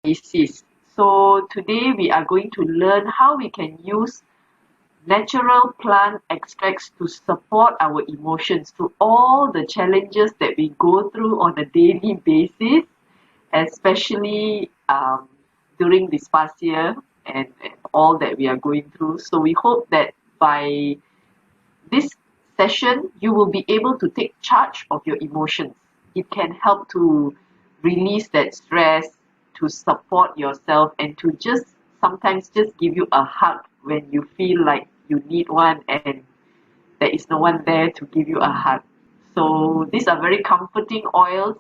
basis. So today we are going to learn how we can use natural plant extracts to support our emotions through all the challenges that we go through on a daily basis, especially during this past year and all that we are going through. So we hope that by this session, you will be able to take charge of your emotions. It can help to release that stress, to support yourself, and to just sometimes just give you a hug when you feel like you need one and there is no one there to give you a hug. So these are very comforting oils,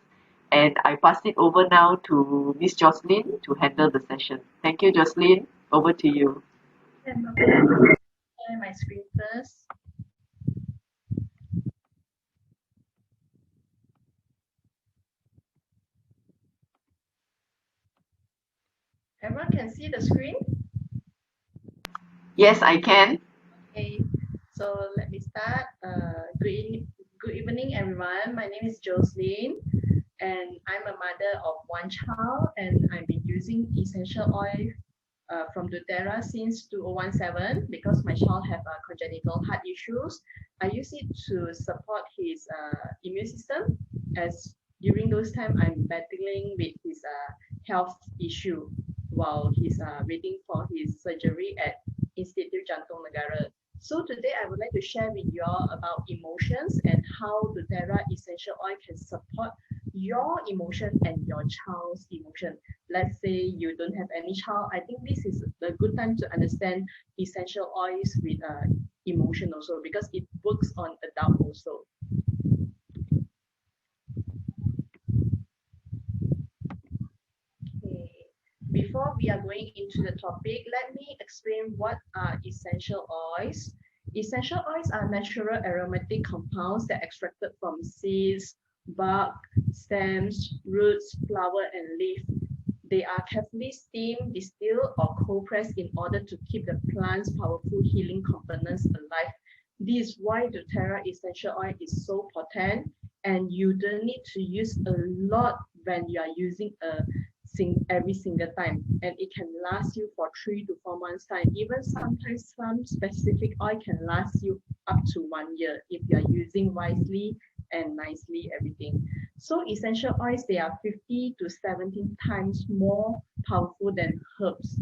and I pass it over now to Miss Joslyn to handle the session. Thank you, Joslyn. Over to you. Okay, share my screen first. Everyone can see the screen? Yes, I can. Okay, so let me start. Good evening, everyone. My name is Joslyn, and I'm a mother of one child, and I've been using essential oil from doTERRA since 2017 because my child have congenital heart issues. I use it to support his immune system as during those time I'm battling with his health issue while he's waiting for his surgery at Institute Jantung Negara. So today I would like to share with you all about emotions and how doTERRA essential oil can support your emotion and your child's emotion. Let's say you don't have any child, I think this is a good time to understand essential oils with emotion also because it works on adult also. Okay. Before we are going into the topic, let me explain what are essential oils. Essential oils are natural aromatic compounds that are extracted from seeds, bark, stems, roots, flower, and leaf. They are carefully steamed, distilled, or cold pressed in order to keep the plant's powerful healing components alive. This is why doTERRA essential oil is so potent, and you don't need to use a lot when you are using every single time, and it can last you for 3 to 4 months time. Even sometimes some specific oil can last you up to 1 year if you are using wisely and nicely everything. So essential oils, they are 50 to 17 times more powerful than herbs.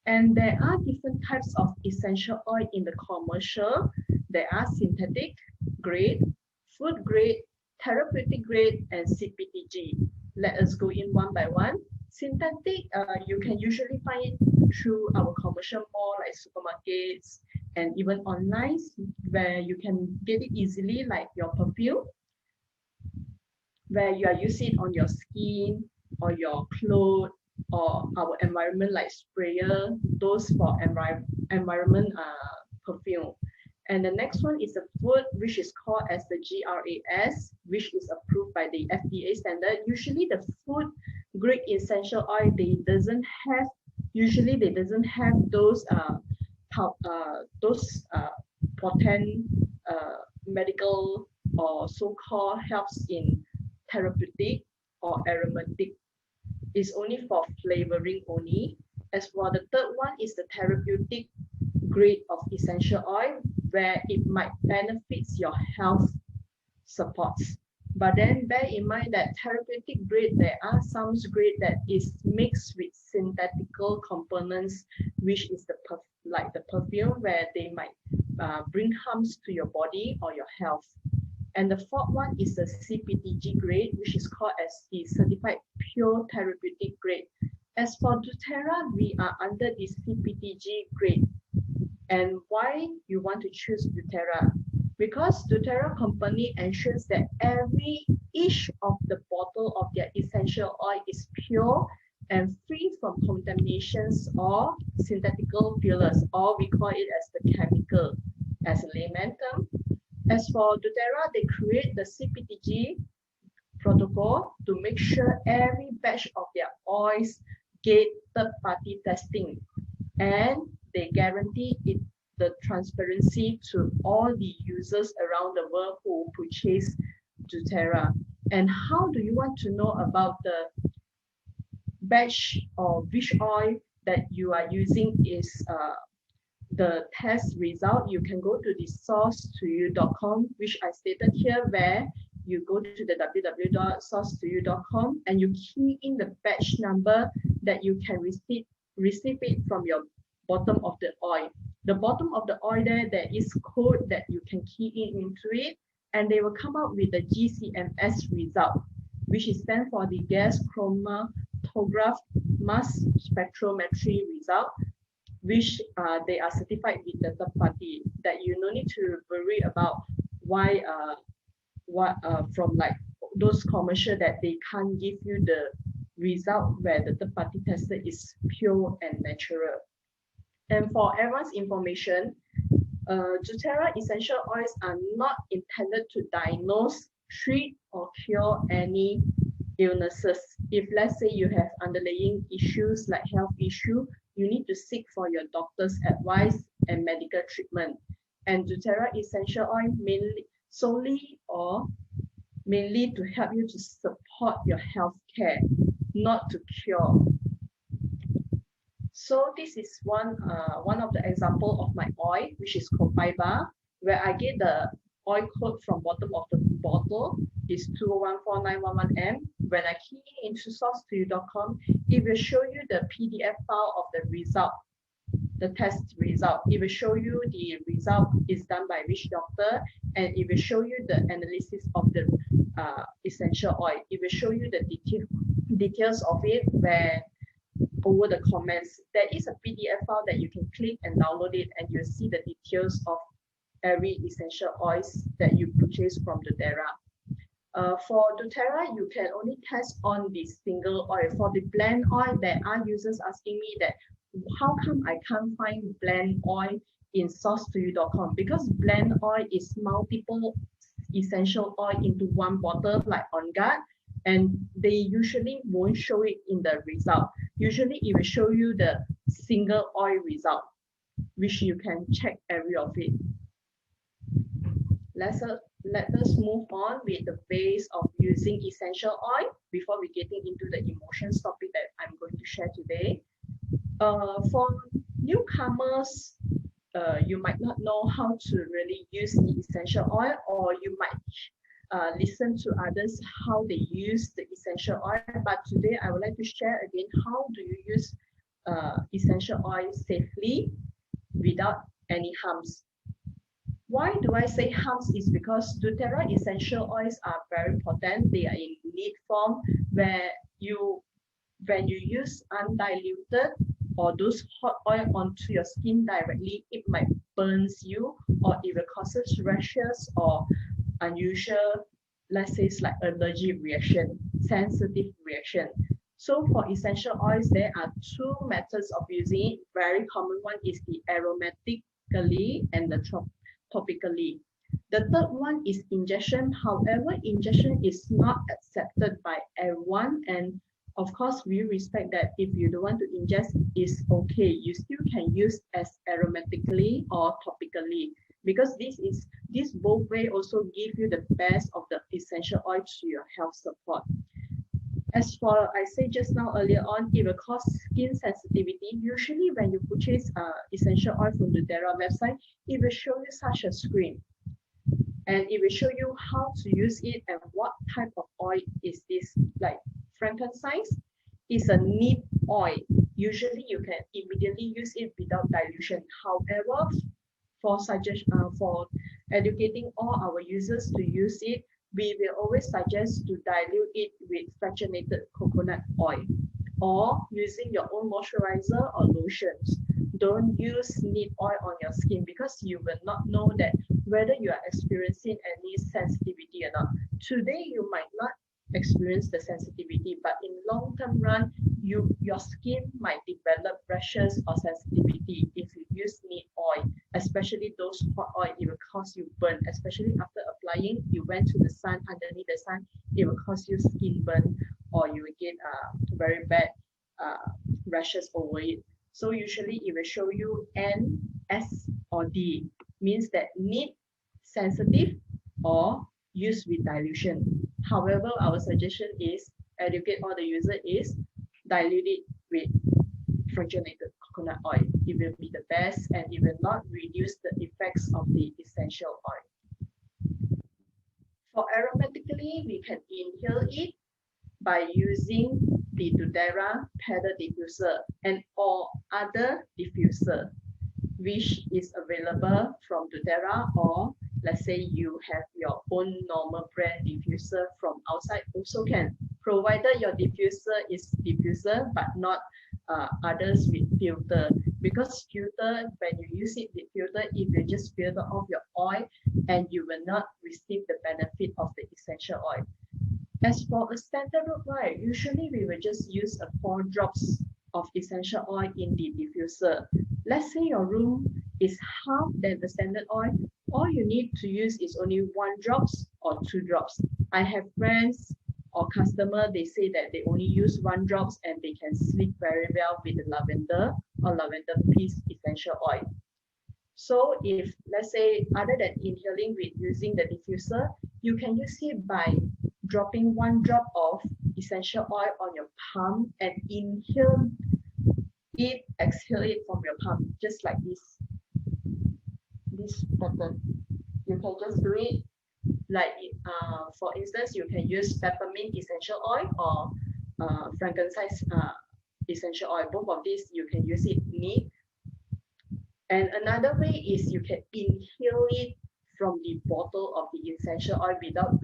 And there are different types of essential oil in the commercial. There are synthetic grade, food grade, therapeutic grade, and CPTG. Let us go in one by one. Synthetic, you can usually find it through our commercial mall like supermarkets and even online where you can get it easily, like your perfume, where you are using it on your skin or your clothes or our environment like sprayer, those for environment perfume. And the next one is the food, which is called as the GRAS, which is approved by the FDA standard. Usually the food grade essential oil, usually they doesn't have those potent medical or so-called helps in therapeutic or aromatic. Is only for flavoring only. As for the third one is the therapeutic grade of essential oil, where it might benefits your health supports. But then bear in mind that therapeutic grade, there are some grade that is mixed with synthetical components, which is like the perfume, where they might bring harms to your body or your health. And the fourth one is the CPTG grade, which is called as the Certified Pure Therapeutic Grade. As for doTERRA, we are under the CPTG grade. And why you want to choose doTERRA? Because doTERRA company ensures that each of the bottle of their essential oil is pure and free from contaminations or synthetical fillers, or we call it as the chemical, as a layman term. As for doTERRA, they create the CPTG protocol to make sure every batch of their oils get third-party testing, and they guarantee the transparency to all the users around the world who purchase doTERRA. And how do you want to know about batch or which oil that you are using is the test result, you can go to the source2you.com, which I stated here, where you go to the www.source2you.com and you key in the batch number that you can receive it from your bottom of the oil. The bottom of the oil there is code that you can key in into it, and they will come out with the GCMS result, which is stand for the gas chromatograph mass spectrometry result, which they are certified with the third party, that you no need to worry about why from like those commercial that they can't give you the result where the third party tester is pure and natural. And for everyone's information, doTERRA essential oils are not intended to diagnose, treat, or cure any illnesses. If let's say you have underlying issues like health issue, you need to seek for your doctor's advice and medical treatment. And doTERRA essential oil mainly to help you to support your health care, not to cure. So this is one of the example of my oil, which is copaiba, where I get the oil code from bottom of the bottle is 2149111M. When I key into source2you.com, it will show you the PDF file of the result, the test result. It will show you the result is done by which doctor, and it will show you the analysis of the essential oil. It will show you the details of it, where over the comments there is a PDF file that you can click and download it, and you'll see the details of every essential oils that you purchase from doTERRA. For doTERRA, you can only test on the single oil. For the blend oil, there are users asking me that how come I can't find blend oil in source2you.com, because blend oil is multiple essential oil into one bottle like On Guard, and they usually won't show it in the result. Usually it will show you the single oil result, which you can check every of it. Let us move on with the ways of using essential oil before we getting into the emotions topic that I'm going to share today. For newcomers, you might not know how to really use the essential oil, or you might listen to others how they use the essential oil. But today I would like to share again, how do you use essential oil safely without any harms. Why do I say harms? Is because doTERRA essential oils are very potent. They are in lead form, where when you use undiluted or those hot oil onto your skin directly, it might burns you, or it will causes rashes or unusual, let's say it's like allergic reaction, sensitive reaction. So for essential oils, there are two methods of using it. Very common one is the aromatically and the topically. The third one is injection. However, injection is not accepted by everyone, and of course, we respect that. If you don't want to ingest, it's okay. You still can use as aromatically or topically, because this both way also give you the best of the essential oil to your health support. As for I said just now earlier on, it will cause skin sensitivity. Usually when you purchase essential oil from the doTERRA website, it will show you such a screen, and it will show you how to use it and what type of oil is this. Like Frankincense is a neat oil. Usually you can immediately use it without dilution. However, for educating all our users to use it, we will always suggest to dilute it with fractionated coconut oil, or using your own moisturizer or lotions. Don't use neat oil on your skin, because you will not know that whether you are experiencing any sensitivity or not. Today you might not experience the sensitivity, but in long-term run, your skin might develop rashes or sensitivity if you use neat oil, especially those hot oil. It will cause you burn, especially after applying, you went to the sun, underneath the sun, it will cause you skin burn, or you will get very bad rashes over it. So usually it will show you N, S, or D, means that neat, sensitive, or use with dilution. However, our suggestion is educate all the user is dilute it with fractionated coconut oil. It will be the best and it will not reduce the effects of the essential oil. For aromatically, we can inhale it by using the doTERRA paddle diffuser and or other diffuser which is available from doTERRA, or let's say you have your own normal brand diffuser from outside also can, provided your diffuser is diffuser but not others with filter, because filter, when you use it with filter, it will just filter off your oil and you will not receive the benefit of the essential oil. As for a standard oil, usually we will just use 4 drops of essential oil in the diffuser. Let's say your room is half than the standard oil, all you need to use is only 1 drops or 2 drops. I have friends or customer, they say that they only use 1 drops and they can sleep very well with the lavender or lavender peace essential oil. So if, let's say, other than inhaling with using the diffuser, you can use it by dropping 1 drop of essential oil on your palm and inhale it, exhale it from your palm, just like this pattern. You can just do it like, for instance, you can use peppermint essential oil or frankincense essential oil. Both of these you can use it neat. And another way is you can inhale it from the bottle of the essential oil without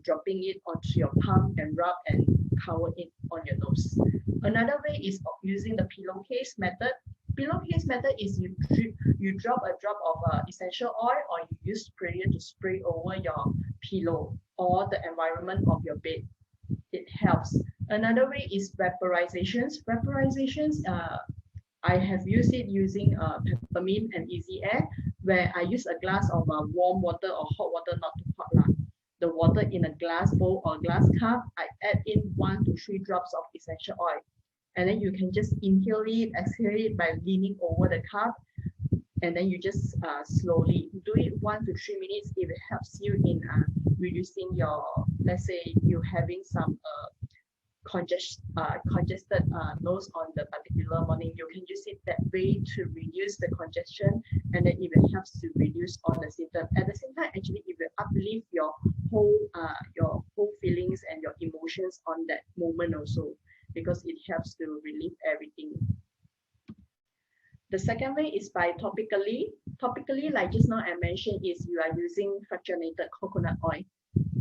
dropping it onto your palm and rub and cover it on your nose. Another way is using the pillowcase method. Pillowcase method is you drop a drop of essential oil, or you use sprayer to spray over your pillow or the environment of your bed. It helps. Another way is vaporizations. Vaporizations, I have used it using peppermint and easy air, where I use a glass of warm water or hot water, not too hot lah. The water in a glass bowl or glass cup, I add in 1 to 3 drops of essential oil. And then you can just inhale it, exhale it by leaning over the cup. And then you just slowly do it 1 to 3 minutes. It helps you in reducing your, let's say you having some congested nose on the particular morning. You can use it that way to reduce the congestion, and then it will help to reduce all the symptoms. At the same time, actually it will uplift your whole feelings and your emotions on that moment also, because it helps to relieve everything. The second way is by topically. Topically, like just now I mentioned, is you are using fractionated coconut oil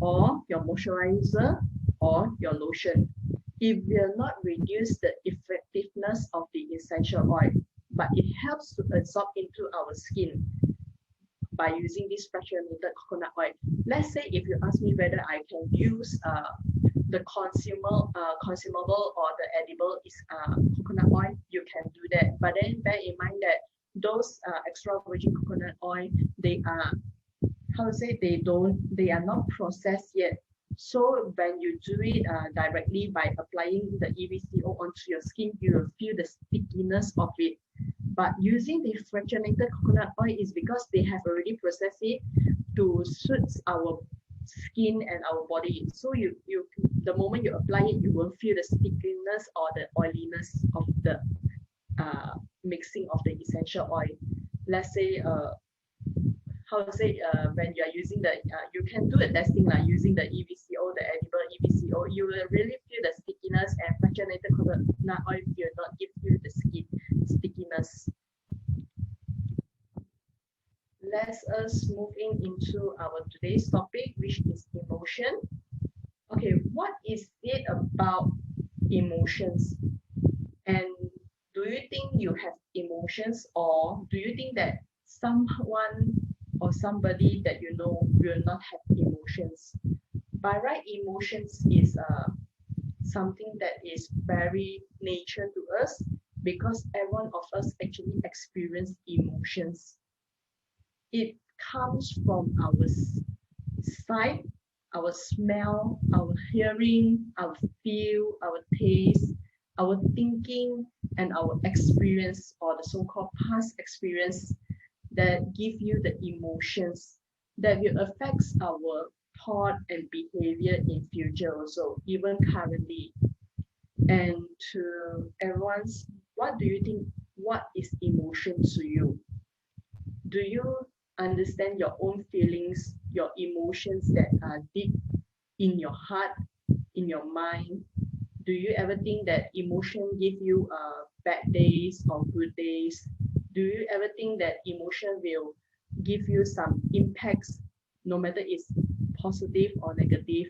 or your moisturizer or your lotion. It will not reduce the effectiveness of the essential oil, but it helps to absorb into our skin by using this fractionated coconut oil. Let's say if you ask me whether I can use the consumable or the edible is coconut oil, you can do that. But then bear in mind that those extra virgin coconut oil, they are, how to say, they are not processed yet. So when you do it directly by applying the EVCO onto your skin, you will feel the stickiness of it. But using the fractionated coconut oil is because they have already processed it to suit our skin and our body. So the moment you apply it, you won't feel the stickiness or the oiliness of the mixing of the essential oil. Let's say how to say, when you are using the, you can do a testing like using the EVCO, the edible EVCO, you will really feel the stickiness, and fractionated coconut oil will not give you the stickiness. Let's us moving into our today's topic, which is emotion. Okay, what is it about emotions? And do you think you have emotions, or do you think that someone or somebody that you know will not have emotions? By right, emotions is something that is very nature to us, because every one of us actually experience emotions. It comes from our sight, our smell, our hearing, our feel, our taste, our thinking, and our experience, or the so-called past experience, that give you the emotions that will affect our thought and behavior in future also, even currently. And to everyone's, what do you think? What is emotion to you? Do you understand your own feelings, your emotions that are deep in your heart, in your mind? Do you ever think that emotion give you bad days or good days? Do you ever think that emotion will give you some impacts, no matter it's positive or negative?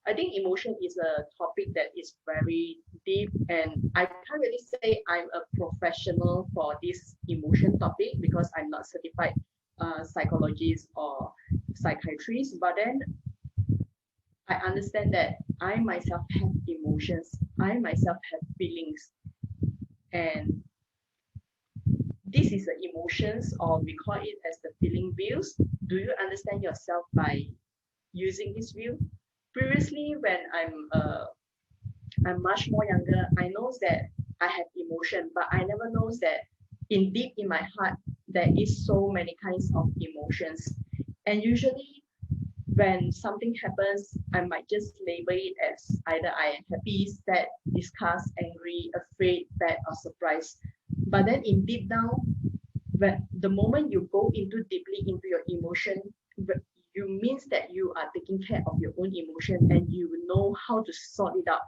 I think emotion is a topic that is very deep, and I can't really say I'm a professional for this emotion topic because I'm not certified psychologist or psychiatrist. But then I understand that I myself have emotions, I myself have feelings, and this is the emotions, or we call it as the feeling wheels. Do you understand yourself by using this wheel? Previously, when I'm much more younger, I know that I have emotion, but I never know that in deep in my heart there is so many kinds of emotions, and usually when something happens, I might just label it as either I am happy, sad, disgust, angry, afraid, bad, or surprised. But then in deep down, when the moment you go into deeply into your emotion, you means that you are taking care of your own emotion and you know how to sort it out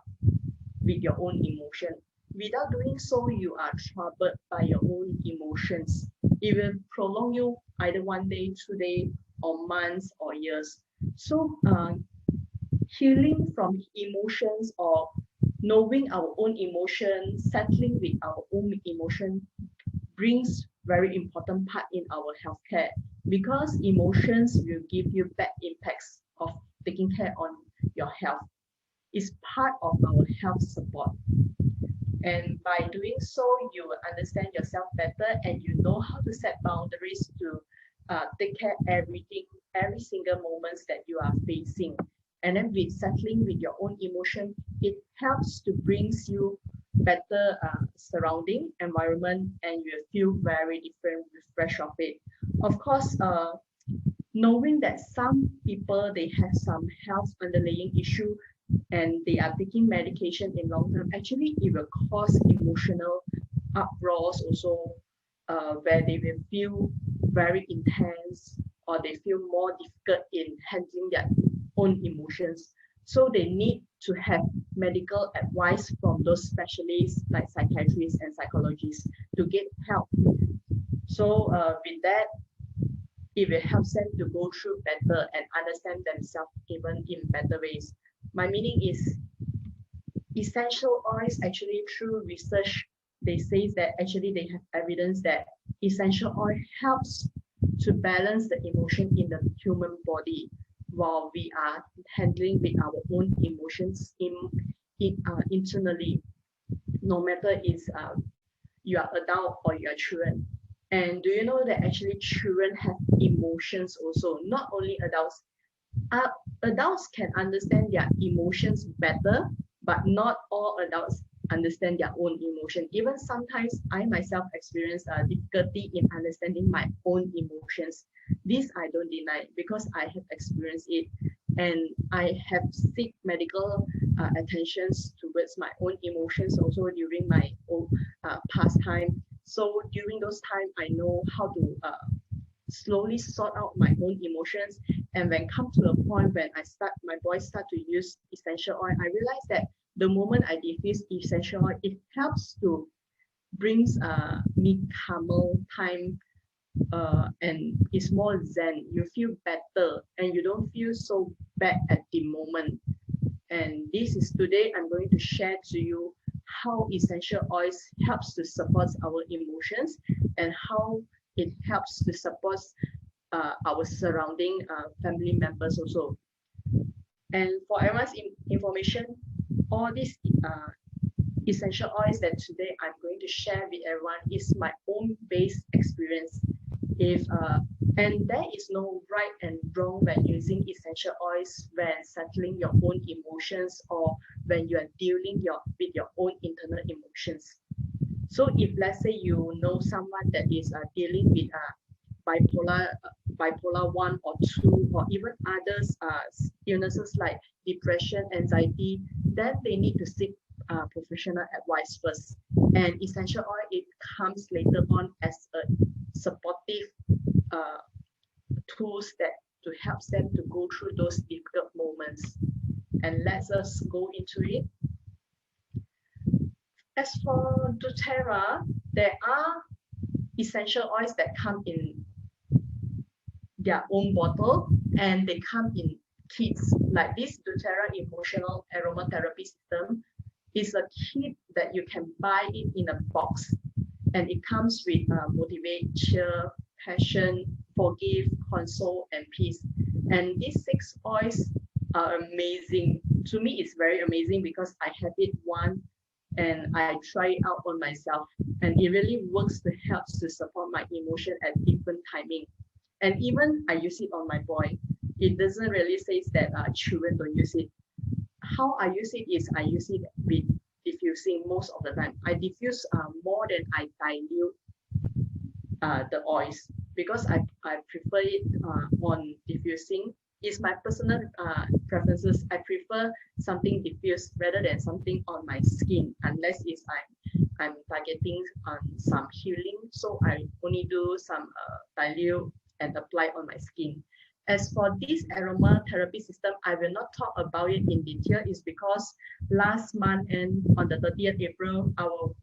with your own emotion. Without doing so, you are troubled by your own emotions. It will prolong you either 1 day, 2 day, or months or years. So healing from emotions or knowing our own emotion, settling with our own emotion brings very important part in our healthcare because emotions will give you bad impacts of taking care on your health. It's part of our health support. And by doing so, you will understand yourself better and you know how to set boundaries to take care everything, every single moments that you are facing. And then with settling with your own emotion, it helps to brings you better surrounding environment and you feel very different, refresh of it. Of course, knowing that some people they have some health underlying issue and they are taking medication in long term, actually it will cause emotional uproars also, where they will feel very intense or they feel more difficult in handling their own emotions. So they need to have medical advice from those specialists like psychiatrists and psychologists to get help. So with that, it will help them to go through better and understand themselves even in better ways. My meaning is essential oils actually through research they say that actually they have evidence that essential oil helps to balance the emotion in the human body while we are handling with our own emotions internally, no matter is you are adult or you are children. And do you know that actually children have emotions also, not only adults. uh, Adults can understand their emotions better, but not all adults understand their own emotion. Even sometimes I myself experience difficulty in understanding my own emotions. This I don't deny because I have experienced it and I have seek medical attentions towards my own emotions also during my own past time. So during those time, I know how to slowly sort out my own emotions. And when come to a point when my boys start to use essential oil, I realized that the moment I diffuse essential oil, it helps to brings me calmer time, and it's more zen. You feel better and you don't feel so bad at the moment. And this is today I'm going to share to you how essential oils helps to support our emotions and how it helps to support our surrounding family members also. And for everyone's information, all these essential oils that today I'm going to share with everyone is my own based experience. If And there is no right and wrong when using essential oils when settling your own emotions or when you are dealing with your own internal emotions. So if let's say you know someone that is dealing with bipolar bipolar 1 or 2 or even others illnesses like depression, anxiety, then they need to seek professional advice first. And essential oil, it comes later on as a supportive tools that to help them to go through those difficult moments. And let us go into it. As for doTERRA, there are essential oils that come in their own bottle, and they come in kits. Like this doTERRA emotional aromatherapy system is a kit that you can buy it in a box, and it comes with motivate, cheer, passion, forgive, console, and peace. And these 6 oils are amazing. To me, it's very amazing because I have it one and I try it out on myself, and it really works to help to support my emotion at different timing. And even I use it on my boy. It doesn't really say that children don't use it. How I use it is I use it with diffusing most of the time. I diffuse more than I dilute the oils because I prefer it on diffusing. It's my personal preferences. I prefer something diffused rather than something on my skin, unless it's I'm targeting some healing. So I only do some dilute and apply on my skin. As for this aromatherapy system, I will not talk about it in detail. Is because last month and on the 30th April, our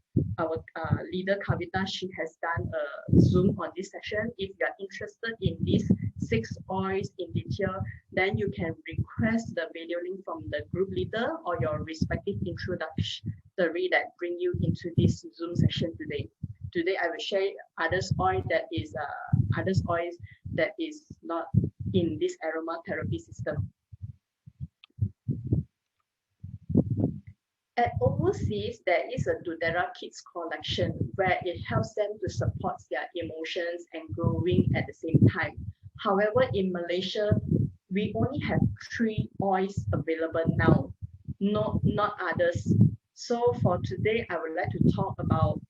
leader Kavita, she has done a Zoom on this session. If you are interested in these 6 oils in detail, then you can request the video link from the group leader or your respective introductory that bring you into this Zoom session today. Today I will share others oils that is not in this aromatherapy system. At overseas, there is a doTERRA Kids collection where it helps them to support their emotions and growing at the same time. However, in Malaysia, we only have 3 oils available now, not others. So for today, I would like to talk about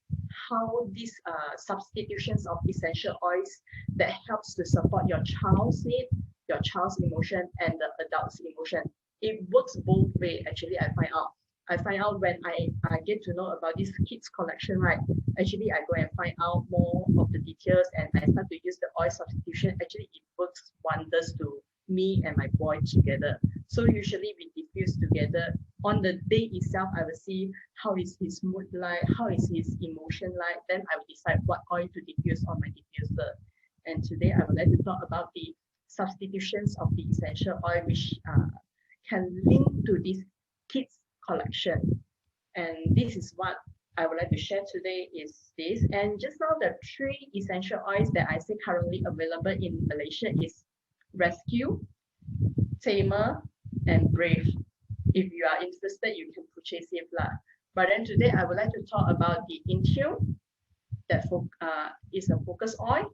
how these substitutions of essential oils that helps to support your child's need, your child's emotion, and the adult's emotion. It works both ways. Actually, I find out when I get to know about this kids collection, right? Actually, I go and find out more of the details and I start to use the oil substitution. Actually, it works wonders to me and my boy together. So usually we diffuse together. On the day itself, I will see how is his mood like, how is his emotion like. Then I will decide what oil to diffuse on my diffuser. And today I would like to talk about the substitutions of the essential oil, which can link to this kids collection. And this is what I would like to share today is this. And just now the 3 essential oils that I see currently available in Malaysia is Rescue, Tamer, and Brave. If you are interested, you can purchase it. But then today I would like to talk about the Intune that is a focus oil.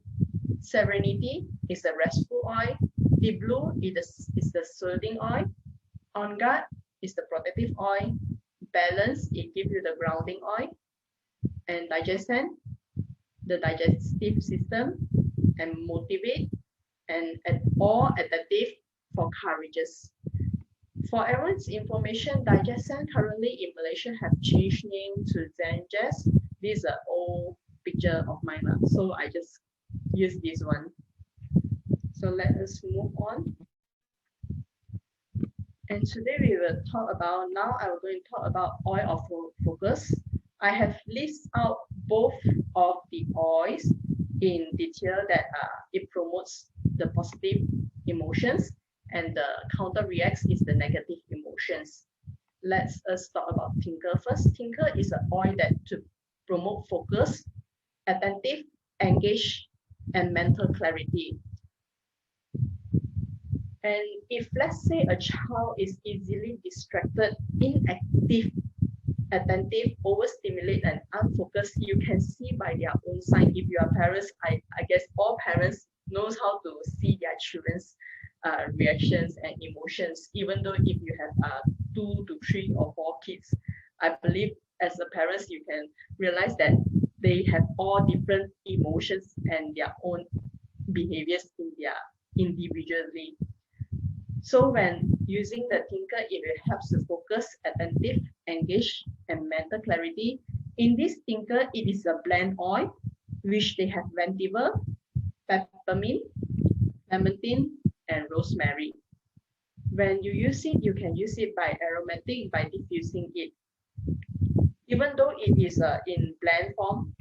Serenity is a restful oil. The blue is the soothing oil. On Guard is the protective oil. Balance, it gives you the grounding oil. And Digestion, the digestive system. And Motivate, and all adaptive for courageous. For everyone's information, Digestion currently in Malaysia have changed name to Zenjust. This is an old picture of mine, so I just use this one. So let us move on. And today we will talk about, now I'm going to talk about oil of focus. I have listed out both of the oils in detail that it promotes the positive emotions and the counter reacts is the negative emotions. Let's talk about Tinker first. Tinker is an oil that to promote focus, attentive, engage, and mental clarity. And if let's say a child is easily distracted, inactive, attentive, overstimulated, and unfocused, you can see by their own sign. If you are parents, I guess all parents knows how to see their children's reactions and emotions. Even though if you have 2 to 3 or 4 kids, I believe as a parents you can realize that they have all different emotions and their own behaviors in their individually. So when using the Tinker, it will help to focus, attentive, engage, and mental clarity. In this tinker, it is a blend oil, which they have vetiver, peppermint, clementine, and rosemary. When you use it, you can use it by aromatic, by diffusing it. Even though it is in blend form,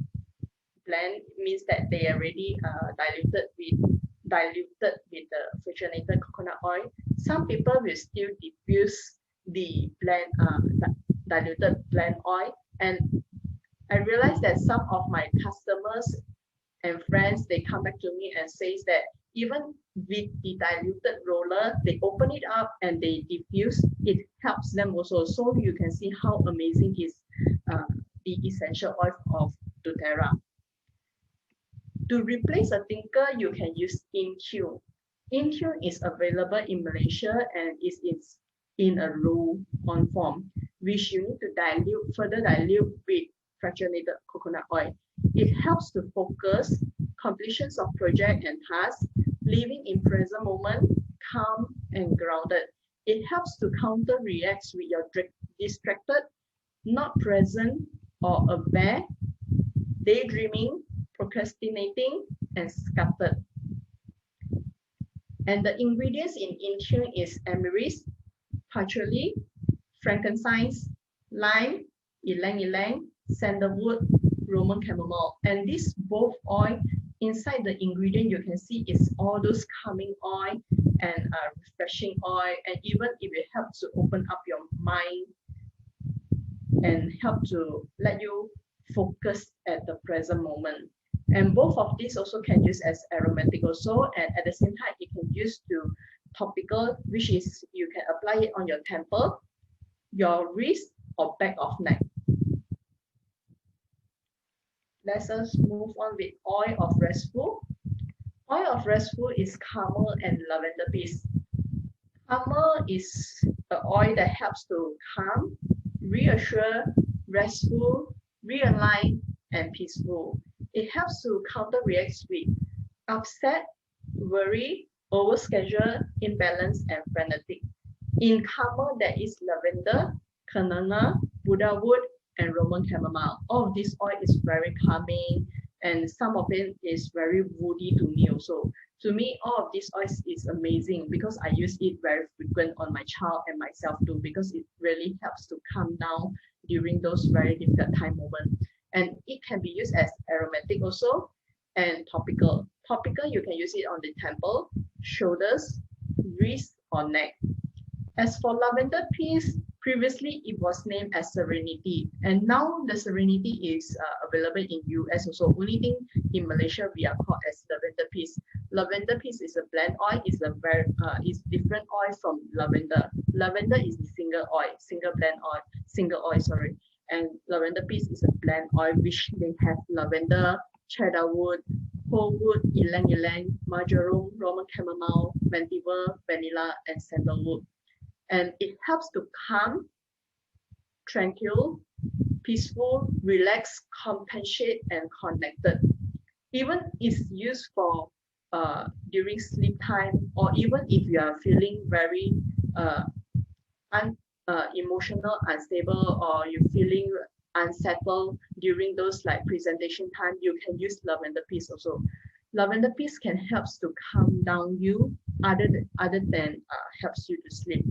blend means that they are already diluted with the fractionated coconut oil. Some people will still diffuse the diluted blend oil, and I realized that some of my customers and friends, they come back to me and says that even with the diluted roller, they open it up and they diffuse. It helps them also. So you can see how amazing is the essential oil of doTERRA. To replace a tinker, you can use InTune. InTune is available in Malaysia and is in a roll-on form, which you need to further dilute with fractionated coconut oil. It helps to focus completions of project and tasks, living in present moment, calm and grounded. It helps to counter reacts with your distracted, not present or aware, daydreaming, procrastinating, and scattered. And the ingredients in InTune is amyris, patchouli, frankincense, lime, ylang ylang, sandalwood, Roman chamomile. And this both oil, inside the ingredient you can see is all those calming oil and refreshing oil, and even if it helps to open up your mind and help to let you focus at the present moment. And both of these also can use as aromatic also, and at the same time it can use to topical, which is you can apply it on your temple, your wrist, or back of neck. Let us move on with oil of restful. Oil of restful is camel and lavender piece. Camel is an oil that helps to calm, reassure, restful, realign, and peaceful. It helps to counteract with upset, worry, overschedule, imbalance, and frenetic. In camel, there is lavender, canana, Buddha wood, and Roman chamomile. All of this oil is very calming, and some of it is very woody to me also. To me, all of these oils is amazing because I use it very frequent on my child and myself too, because it really helps to calm down during those very difficult time moments. And it can be used as aromatic also and topical. Topical, you can use it on the temple, shoulders, wrist, or neck. As for lavender piece, previously it was named as Serenity, and now the Serenity is available in US also. Only thing in Malaysia we are called as lavender piece. Lavender piece is a blend oil, is is different oil from lavender. Lavender is the single oil, sorry. And lavender piece is a blend oil which they have lavender, cedarwood, whole wood, ylang ylang, marjoram, Roman chamomile, vetiver, vanilla, and sandalwood. And it helps to calm, tranquil, peaceful, relax, compensate, and connected. Even is used for during sleep time, or even if you are feeling very emotional, unstable, or you're feeling unsettled during those like presentation time, you can use lavender piece also. Lavender piece can helps to calm down you other than helps you to sleep.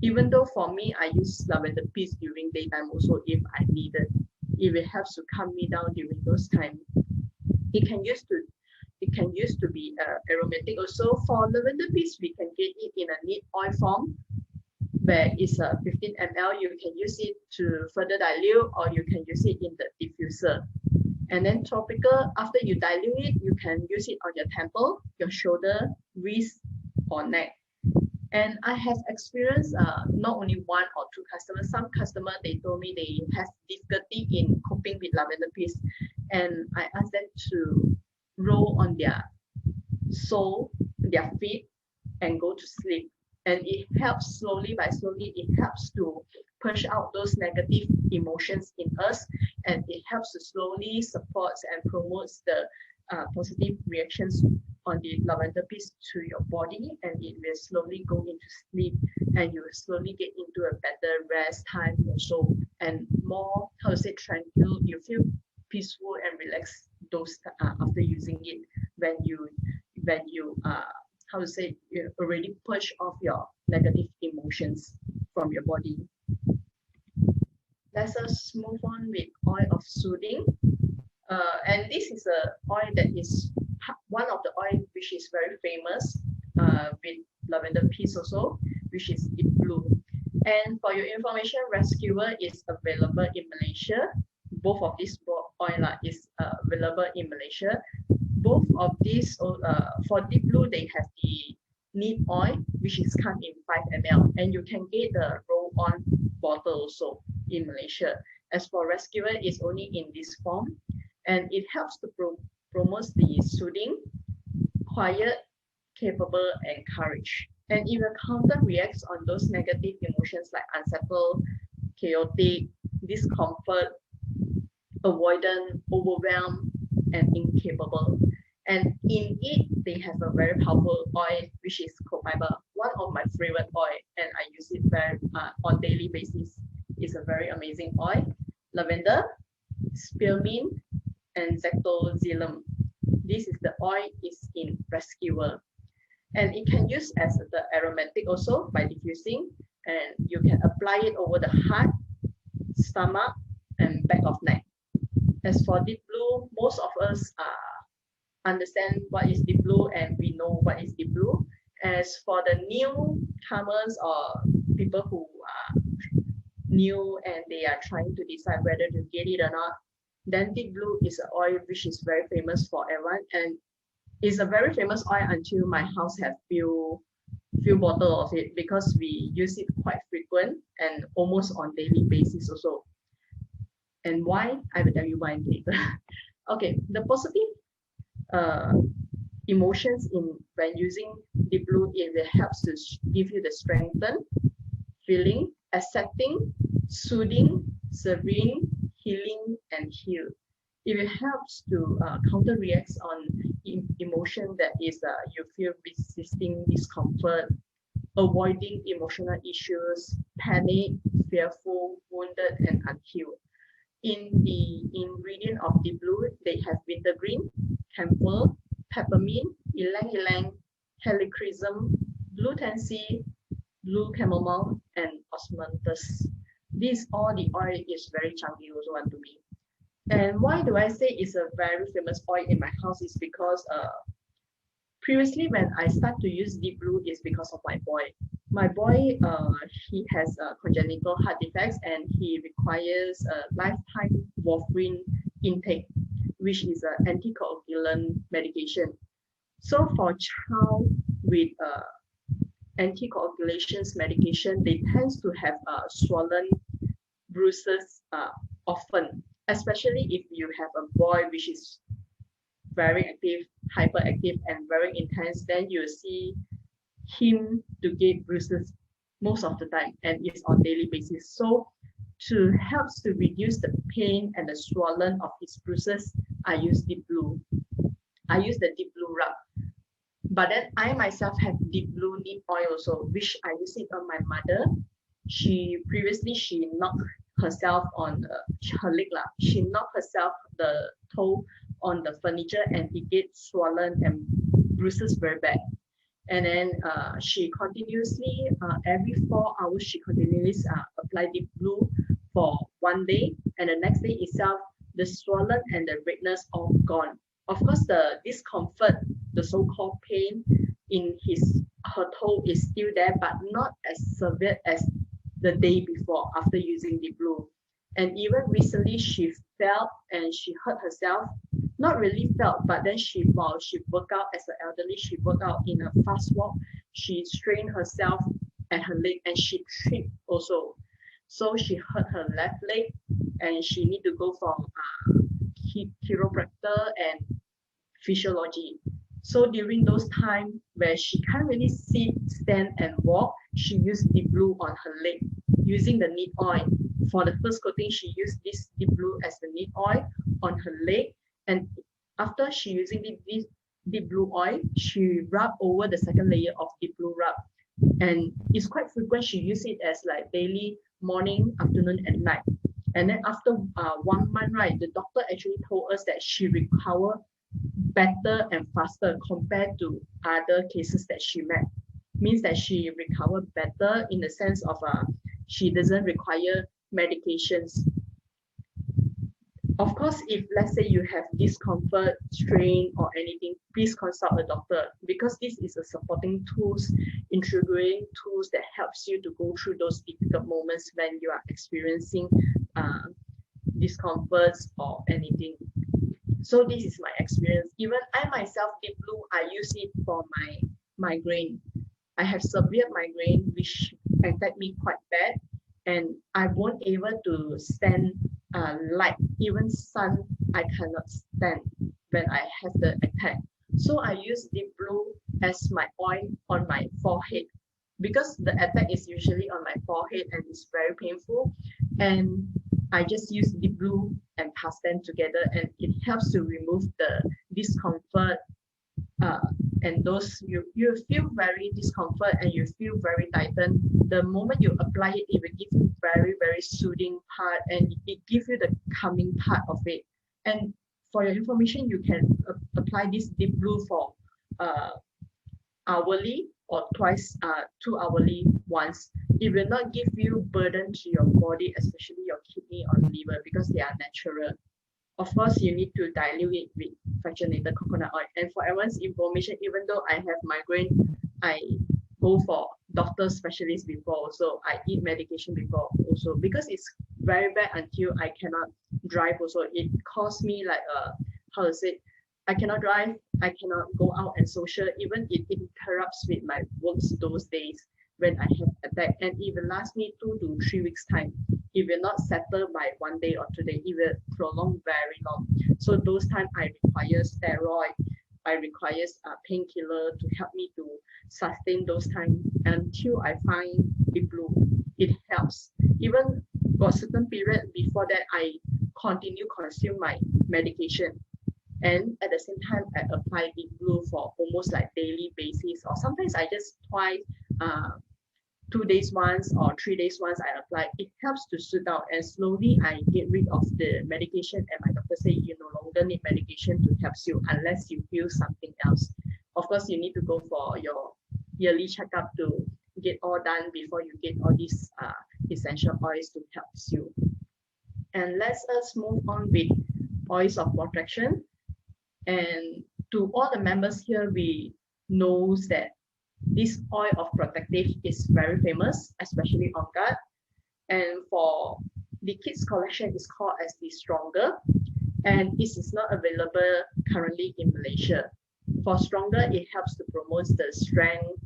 Even though for me, I use lavender piece during daytime also if I need it. If it helps to calm me down during those times. It can use to be aromatic also. For lavender piece, we can get it in a neat oil form where it's a 15 ml. You can use it to further dilute, or you can use it in the diffuser. And then topical, after you dilute it, you can use it on your temple, your shoulder, wrist, or neck. And I have experienced not only one or two customers. Some customers, they told me they have difficulty in coping with lavender piece, and I asked them to roll on their sole, their feet, and go to sleep. And it helps slowly by slowly. It helps to push out those negative emotions in us, and it helps to slowly support and promotes the positive reactions on the lavender piece to your body, and it will slowly go into sleep and you will slowly get into a better rest time also, and more, how to say, tranquil. You feel peaceful and relaxed those after using it, when you how to say, you already push off your negative emotions from your body. Let us move on with oil of soothing. And this is a oil that is one of the oil which is very famous, with lavender piece also, which is deep blue. And for your information, Rescuer is available in Malaysia. Both of these oil is available in Malaysia. Both of these, for deep blue, they have the neat oil, which is come in 5 ml, and you can get the roll-on bottle also in Malaysia. As for Rescuer, it's only in this form, and it helps to promote the soothing, quiet, capable, and courage. And if your counter reacts on those negative emotions like unsettled, chaotic, discomfort, avoidant, overwhelmed, and incapable. And in it, they have a very powerful oil, which is copaiba, one of my favorite oil, and I use it very on daily basis. It's a very amazing oil. Lavender, spearmint, and zactozilum. This is the oil is in Rescuer, and it can use as the aromatic also by diffusing, and you can apply it over the heart, stomach, and back of neck. As for deep blue, most of us understand what is deep blue, and we know what is deep blue. As for the newcomers or people who are new and they are trying to decide whether to get it or not, then deep blue is an oil which is very famous for everyone, and it's a very famous oil until my house have few bottle of it, because we use it quite frequent and almost on daily basis also. And why? I will tell you why later. Okay, the positive uh, emotions in when using deep blue, it helps to give you the strengthen, feeling, accepting, soothing, serene, healing, and heal. It helps to counter reacts on emotion that is you feel resisting discomfort, avoiding emotional issues, panic, fearful, wounded, and unhealed. In the ingredient of the blue, they have wintergreen, camphor, peppermint, ylang ylang, helichrysum, blue tansy, blue chamomile, and osmanthus. This all the oil is very chunky also one to me. And why do I say it's a very famous oil in my house is because previously when I start to use deep blue is because of my boy. My boy, he has congenital heart defects, and he requires a lifetime warfarin intake, which is an anticoagulant medication. So for child with anticoagulations medication, they tend to have swollen bruises often, especially if you have a boy which is very active, hyperactive, and very intense, then you see him to get bruises most of the time, and it's on daily basis. So to helps to reduce the pain and the swollen of his bruises, I use deep blue. I use the deep blue rub. But then I myself have deep blue neem oil also, which I use it on my mother. She previously knocked herself on her leg lah. She knocked herself the toe on the furniture, and it gets swollen and bruises very bad. And then she continuously every 4 hours she continuously apply deep blue for 1 day, and the next day itself the swollen and the redness all gone. Of course, the discomfort, the so-called pain in her toe is still there, but not as severe as the day before after using the blue. And even recently she fell and she hurt herself. Not really felt, but then while she worked out as an elderly, she worked out in a fast walk. She strained herself at her leg, and she tripped also. So she hurt her left leg, and she need to go for chiropractor and physiology. So during those times where she can't really sit, stand, and walk, she used deep blue on her leg using the neem oil. For the first coating, she used this deep blue as the neem oil on her leg, and after she using this deep blue oil, she rubbed over the second layer of deep blue rub. And it's quite frequent. She used it as like daily, morning, afternoon, and night. And then after 1 month, right, the doctor actually told us that she recovered better and faster compared to other cases that she met. Means that she recovered better in the sense of she doesn't require medications. Of course, if let's say you have discomfort, strain, or anything, please consult a doctor, because this is a supporting tools, integrating tools that helps you to go through those difficult moments when you are experiencing uh, discomforts or anything. So this is my experience. Even I myself, Deep Blue, I use it for my migraine. I have severe migraine, which affect me quite bad, and I won't able to stand light, even sun. I cannot stand when I have the attack. So I use Deep Blue as my oil on my forehead, because the attack is usually on my forehead and it's very painful. And I just use Deep Blue and pass them together, and it helps to remove the discomfort, uh, and those you feel very discomfort and you feel very tightened. The moment you apply it, it will give you very soothing part, and it gives you the calming part of it. And for your information, you can apply this Deep Blue for uh, hourly or twice, 2 hourly once. It will not give you burden to your body, especially your kidney or liver, because they are natural. Of course, you need to dilute it with fractionated coconut oil. And for everyone's information, even though I have migraine, I go for doctor specialist before. So I eat medication before also, because it's very bad until I cannot drive also. It costs me like how to say, I cannot drive, I cannot go out and social. Even it interrupts with my works those days when I have attack, and it will last me 2 to 3 weeks time. It will not settle by 1 day or 2 days. It will prolong very long. So those time I require steroid, I require a painkiller to help me to sustain those time until I find the blue. It helps. Even for certain period before that, I continue consume my medication, and at the same time I apply the blue for almost like daily basis, or sometimes I just twice, 2 days once or 3 days once I apply. It helps to soothe out, and slowly I get rid of the medication, and my doctor say you no longer need medication to help you unless you feel something else. Of course, you need to go for your yearly checkup to get all done before you get all these essential oils to help you. And let us move on with oils of protection. And to all the members here, we knows that this oil of protective is very famous, especially on gut. And for the kids collection is called as the Stronger, and it is not available currently in Malaysia. For Stronger, it helps to promote the strength,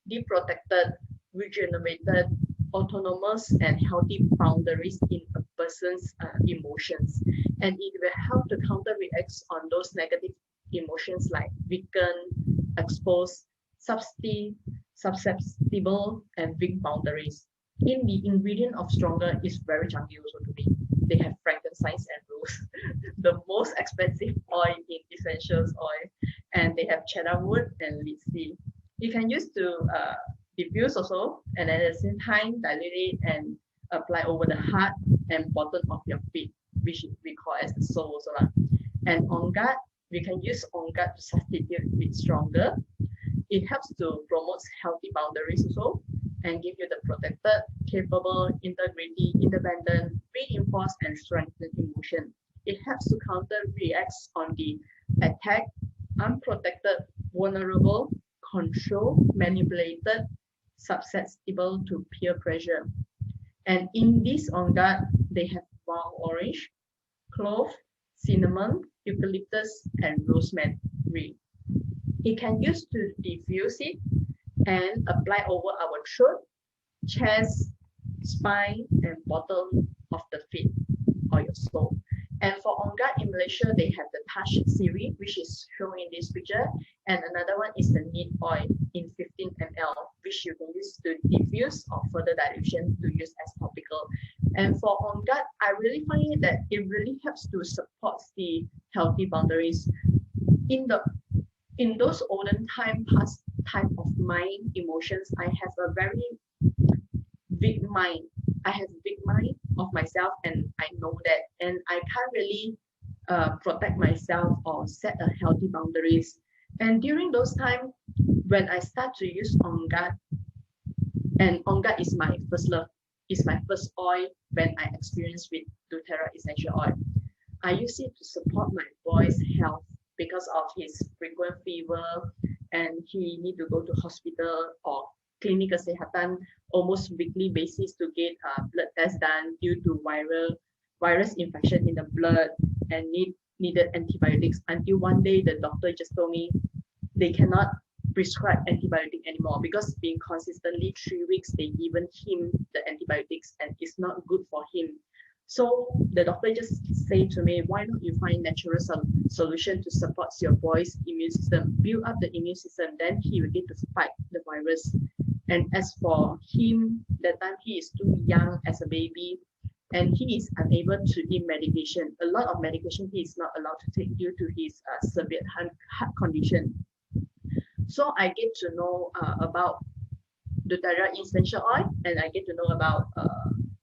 the protected, regenerated, autonomous, and healthy boundaries in a person's emotions. And it will help to counteract on those negative emotions like weaken, expose, susceptible, and weak boundaries. In the ingredient of Stronger is very junky also to me. They have frankincense and rose, the most expensive oil in essentials oil, and they have cedarwood and linseed. You can use to diffuse also, and at the same time dilute it and apply over the heart and bottom of your feet, which we call as the sole also lah. And on gut, we can use on gut to substitute with Stronger. It helps to promote healthy boundaries also, and give you the protected, capable, integrity, independent, reinforce, and strengthen emotion. It helps to counter reacts on the attack, unprotected, vulnerable, control, manipulated, susceptible to peer pressure. And in this on gut, they have wild orange, clove, cinnamon, eucalyptus, and rosemary. It can use to diffuse it and apply over our throat, chest, spine, and bottom of the feet or your sole. And for on gut in Malaysia, they have the Touch series, which is shown in this picture. And another one is the Neat oil in 15 ml, which you can use to diffuse or further dilution to use as topical. And for on gut, I really find it that it really helps to support the healthy boundaries. In those olden time past type of mind emotions, I have a very big mind. I have a big mind of myself, and I know that, and I can't really protect myself or set a healthy boundaries. And during those time, when I start to use On Guard, and On Guard is my first love, is my first oil when I experience with doTERRA essential oil. I use it to support my boy's health because of his frequent fever, and he need to go to hospital or clinic kesehatan almost weekly basis to get blood test done due to virus infection in the blood, and needed antibiotics until one day the doctor just told me they cannot prescribe antibiotic anymore because being consistently 3 weeks they given him the antibiotics and it's not good for him. So the doctor just say to me, why not you find natural solution to support your boy's immune system, build up the immune system, then he will get to fight the virus. And as for him, that time he is too young as a baby, and he is unable to eat medication. A lot of medication he is not allowed to take due to his severe heart condition. So I get to know about doTERRA essential oil, and I get to know about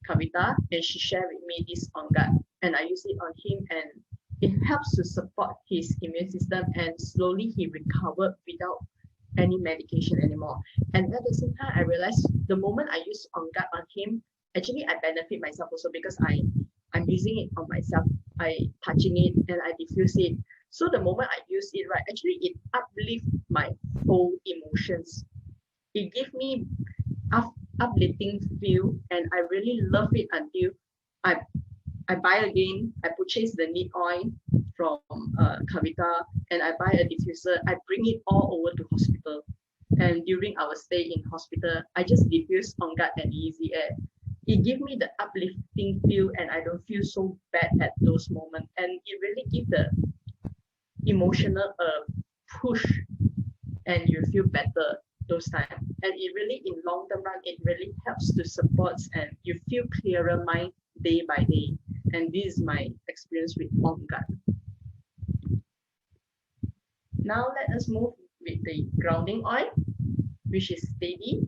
Kavita, and she shared with me this On Guard, and I use it on him, and it helps to support his immune system, and slowly he recovered without any medication anymore. And at the same time, I realized the moment I use On Guard on him, actually I benefit myself also because I'm using it on myself. I touching it and I diffuse it. So the moment I use it, right, actually it uplifts my whole emotions. It gives me uplifting feel, and I really love it until I I buy again. I purchase the neat oil from Kavita, and I buy a diffuser. I bring it all over to hospital. And during our stay in hospital, I just diffuse On Guard and Easy Air. It gives me the uplifting feel, and I don't feel so bad at those moments. And it really gives the emotional push, and you feel better those times. And it really, in long term run, it really helps to support, and you feel clearer mind day by day. And this is my experience with On Guard. Now let us move with the grounding oil, which is steady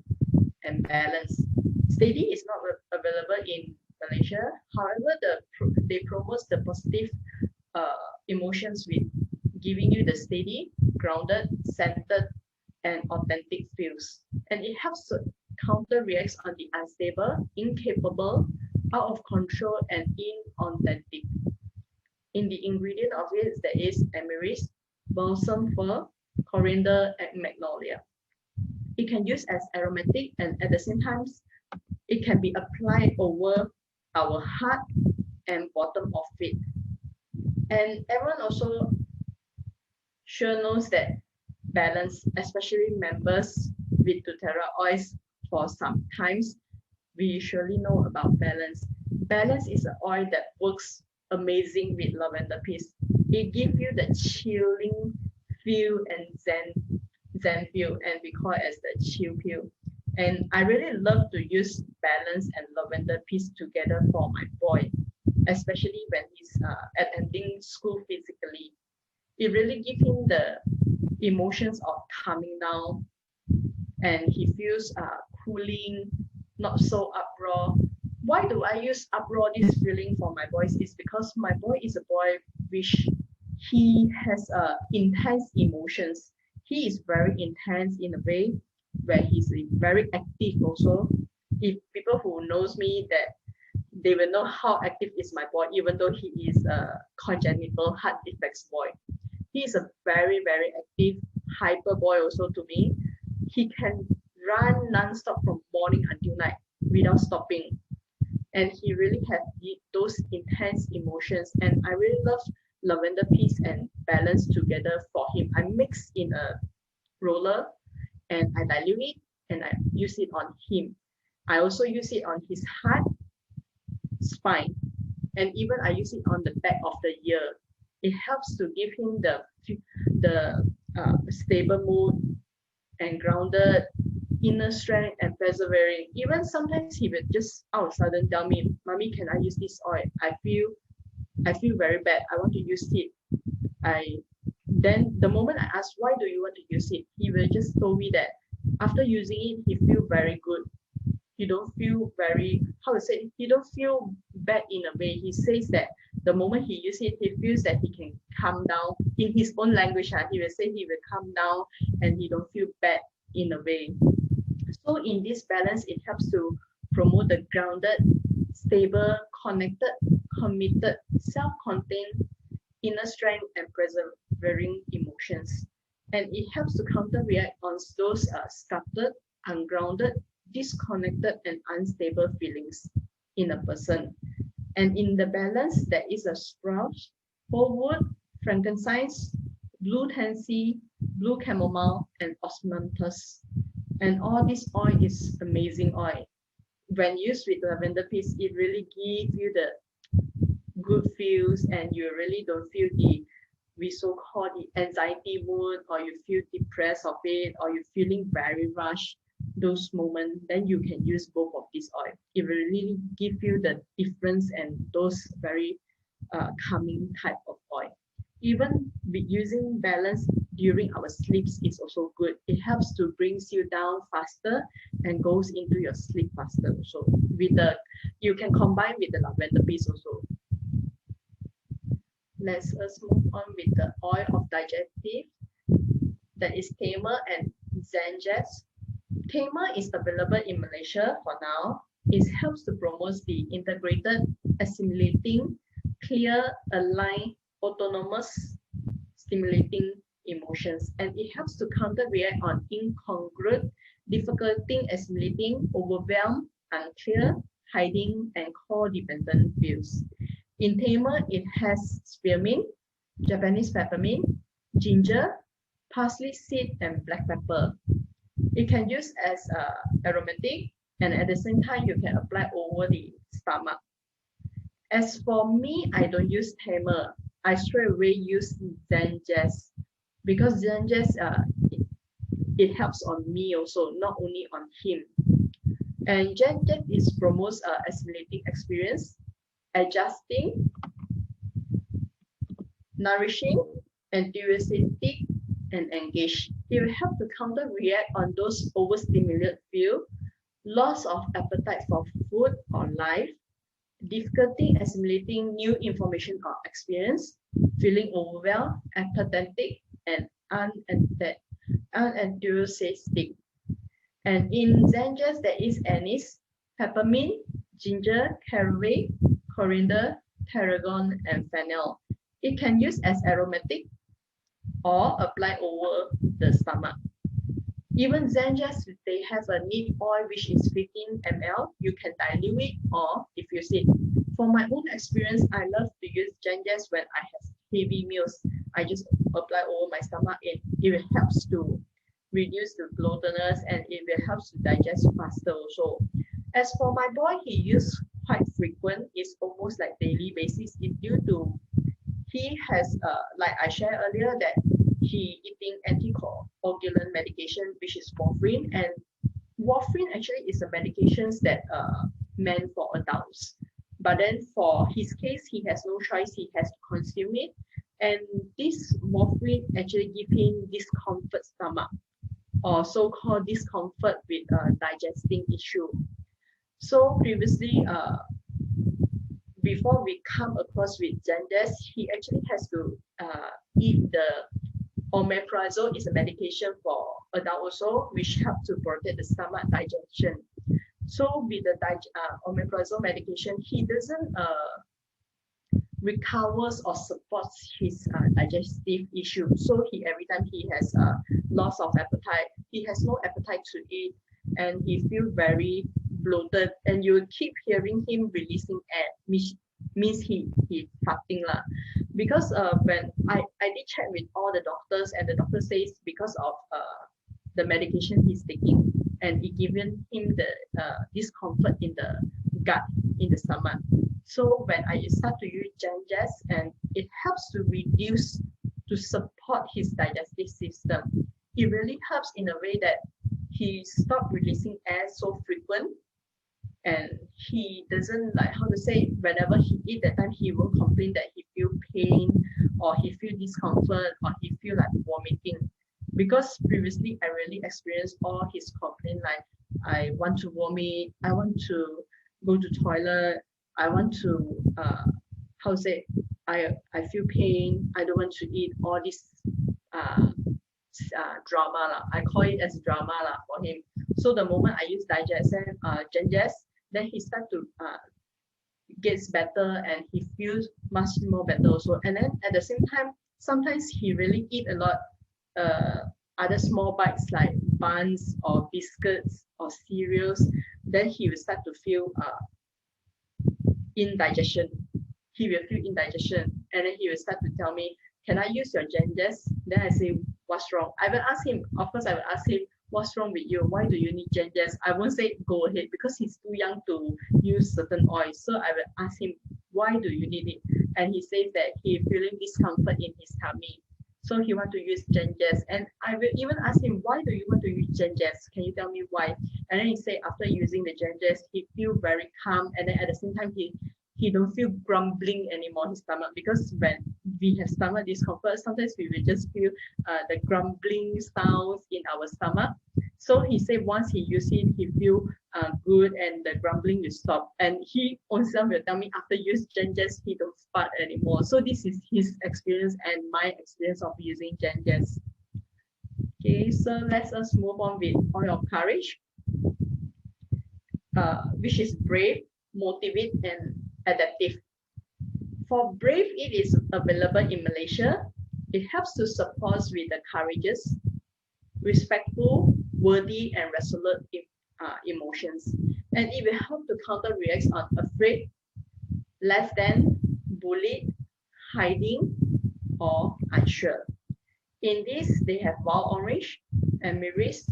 and balanced. Steady is not available in Malaysia. However, they promote the positive emotions with giving you the steady, grounded, centered, and authentic feels. And it helps to counter reacts on the unstable, incapable, out of control, and inauthentic. In the ingredient of it, there is amyris, balsam fir, coriander, and magnolia. It can use as aromatic, and at the same time, it can be applied over our heart and bottom of it. And everyone also sure knows that balance, especially members with doTERRA oils for some times, we surely know about balance. Balance is an oil that works amazing with lavender piece. It gives you the chilling feel and zen feel, and we call it as the chill feel. And I really love to use balance and lavender piece together for my boy, especially when he's attending school physically. It really gives him the emotions of calming down, and he feels cooling, not so uproar. Why do I use uproar this feeling for my boys? Is because my boy is a boy which he has intense emotions. He is very intense in a way where he's very active also. If people who knows me, that they will know how active is my boy, even though he is a congenital heart defects boy. He is a very, very active, hyper boy also to me. He can run non-stop from morning until night without stopping. And he really has those intense emotions. And I really love lavender piece and balance together for him. I mix in a roller, and I dilute it, and I use it on him. I also use it on his heart, spine, and even I use it on the back of the ear. It helps to give him the stable mood and grounded inner strength and persevering. Even sometimes he will just out of sudden tell me, "Mommy, can I use this oil? I feel very bad. I want to use it. I Then the moment I asked, why do you want to use it? He will just told me that after using it, he feel very good. He don't feel very, how to say, he don't feel bad in a way. He says that the moment he uses it, he feels that he can calm down in his own language. He will say he will calm down and he don't feel bad in a way. So in this balance, it helps to promote the grounded, stable, connected, committed, self-contained inner strength and persevering emotions. And it helps to counter-react on those scattered, ungrounded, disconnected, and unstable feelings in a person. And in the balance, there is a sprout, whole wood, frankincense, blue tansy, blue chamomile, and osmanthus. And all this oil is amazing oil. When used with lavender piece, it really gives you the good feels and you really don't feel the we so-called the anxiety mood, or you feel depressed of it, or you're feeling very rushed those moments, then you can use both of these oil. It will really give you the difference and those very calming type of oil. Even with using balance during our sleeps is also good. It helps to brings you down faster and goes into your sleep faster. So with the you can combine with the lavender piece also. Let's move on with the oil of digestive, that is tamer and zanjas. Tamer is available in Malaysia for now. It helps to promote the integrated, assimilating, clear, aligned, autonomous, stimulating emotions, and it helps to counter-react on incongruent, difficulty assimilating, overwhelmed, unclear, hiding, and core-dependent feels. In tamer, it has spearmint, Japanese peppermint, ginger, parsley seed, and black pepper. It can use as aromatic, and at the same time, you can apply over the stomach. As for me, I don't use tamer. I straight away use zanjas because zanjas it helps on me also, not only on him. And zanjas is promotes assimilating experience, adjusting, nourishing, enthusiastic, and engaged. It will help to counter-react on those overstimulated feel, loss of appetite for food or life, difficulty assimilating new information or experience, feeling overwhelmed, apathetic, and unenthusiastic. And in zanjas, there is anise, peppermint, ginger, caraway, coriander, tarragon, and fennel. It can use as aromatic or apply over the stomach. Even zanjas, they have a neat oil which is 15 ml. You can dilute it or diffuse it. For my own experience, I love to use zanjas when I have heavy meals. I just apply over my stomach. It helps to reduce the bloatedness and it will help to digest faster also. As for my boy, he use quite frequent. It's almost like daily basis. It's due to he has, like I shared earlier, that he eating anticoagulant medication, which is warfarin, and warfarin actually is a medication that meant for adults. But then for his case, he has no choice; he has to consume it, and this warfarin actually give him discomfort stomach, or so-called discomfort with digesting issue. So previously, before we come across with zanjas, he actually has to eat the omeprazole. Is a medication for adult also, which helps to protect the stomach digestion. So with the omeprazole medication, he doesn't recovers or supports his digestive issue. So he every time he has loss of appetite, he has no appetite to eat, and he feel very bloated. And you keep hearing him releasing air, which means he farting lah. Because when I did check with all the doctors, and the doctor says because of the medication he's taking, and it given him the discomfort in the gut, in the stomach. So when I start to use zanjas, and it helps to reduce, to support his digestive system. It really helps in a way that he stop releasing air so frequent, and he doesn't, like how to say, whenever he eat that time he won't complain that he feel pain or he feel discomfort, or he feel like vomiting. Because previously I really experienced all his complaint, like I want to vomit, I want to go to toilet, I want to how to say, I feel pain, I don't want to eat, all this uh, drama lah. I call it as drama lah for him. So the moment I use digestion, Gengest, then he start to gets better and he feels much more better also. And then at the same time, sometimes he really eat a lot other small bites like buns or biscuits or cereals. Then he will start to feel indigestion. He will feel indigestion, and then he will start to tell me, "Can I use your Gengest?" Then I say, "What's wrong?" I will ask him. Of course, I will ask him, "What's wrong with you? Why do you need Gengest?" I won't say go ahead because he's too young to use certain oils. So I will ask him, "Why do you need it?" And he says that he feeling discomfort in his tummy. So he want to use Gengest. And I will even ask him, "Why do you want to use Gengest? Can you tell me why?" And then he say after using the Gengest, he feel very calm. And then at the same time, he don't feel grumbling anymore in his stomach, because when we have stomach discomfort, sometimes we will just feel the grumbling sounds in our stomach. So he said once he used it, he feel good and the grumbling will stop. And he himself will tell me after use Gengest, he don't fart anymore. So this is his experience and my experience of using Gengest. Okay, so let's us move on with oil of courage, which is brave, motivate, and adaptive. For brave, it is available in Malaysia. It helps to support with the courageous, respectful, worthy, and resolute emotions. And it will help to counter react on afraid, less than, bullied, hiding, or unsure. In this, they have wild orange, amyris,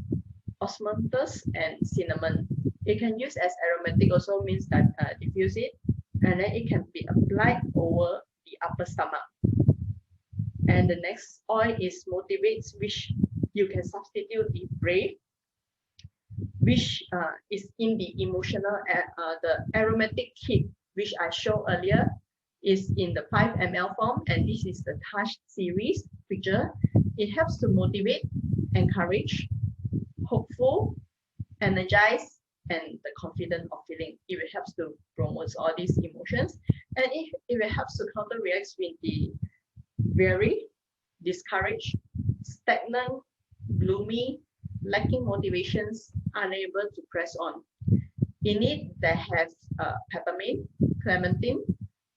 osmanthus, and cinnamon. It can use as aromatic, also means that diffuse it, and then it can be applied over the upper stomach. And the next oil is motivates, which you can substitute the brave, which is in the emotional, the aromatic kit, which I showed earlier, is in the 5 ml form, and this is the touch series picture. It helps to motivate, encourage, hopeful, energize, and the confident of feeling. It will help to promote all these emotions, and it will help to counter react with the weary, discouraged, stagnant, gloomy, lacking motivations, unable to press on. In it, they have peppermint, clementine,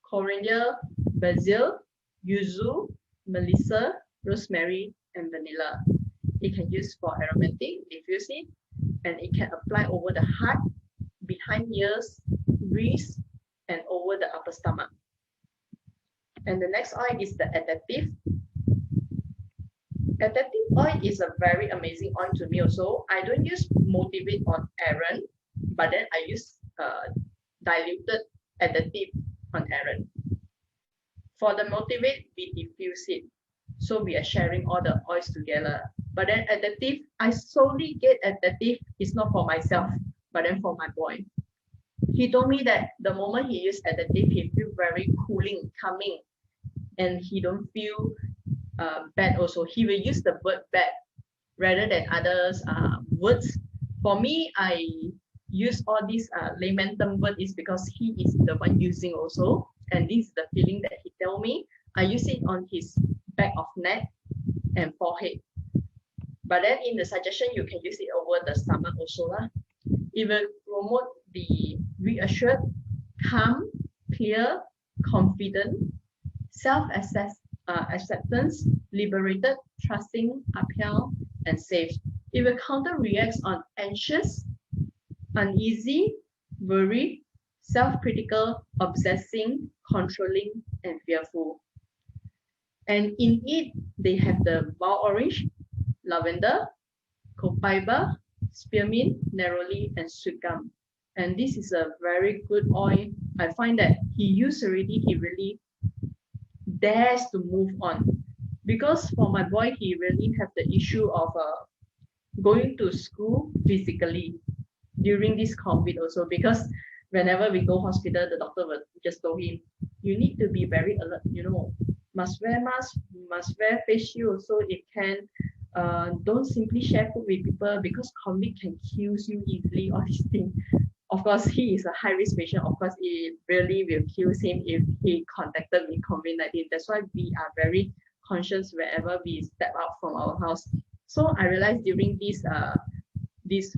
coriander, basil, yuzu, melissa, rosemary, and vanilla. It can use for aromatic, diffuse it, and it can apply over the heart, behind ears, wrist, and over the upper stomach. And the next oil is the adaptive. Adaptive oil is a very amazing oil to me also. I don't use motivate on Aaron, but then I use diluted adaptive on Aaron. For the motivate, we diffuse it. So we are sharing all the oils together. But then adaptive, I solely get adaptive. It's not for myself, but then for my boy. He told me that the moment he used adaptive, he feel very cooling, calming, and he don't feel bad also. He will use the word bad rather than others words. For me, I use all these layman term word is because he is the one using also, and this is the feeling that he tell me. I use it on his back of neck and forehead. But then in the suggestion, you can use it over the stomach also lah. It will promote the reassured, calm, clear, confident, self-acceptance, liberated, trusting, upheld, and safe. It will counter reacts on anxious, uneasy, worried, self-critical, obsessing, controlling, and fearful. And in it, they have the wild orange, lavender, copaiba, spearmint, neroli, and sweet gum. And this is a very good oil. I find that he used already, he really dares to move on. Because for my boy, he really have the issue of going to school physically during this COVID also. Because whenever we go hospital, the doctor will just tell him, you need to be very alert, you know. must wear mask, must wear face shield so it can don't simply share food with people because COVID can kill you easily, all these things. Of course, he is a high risk patient. Of course, it really will kill him if he contacted with COVID-19. That's why we are very conscious wherever we step out from our house. So I realized during this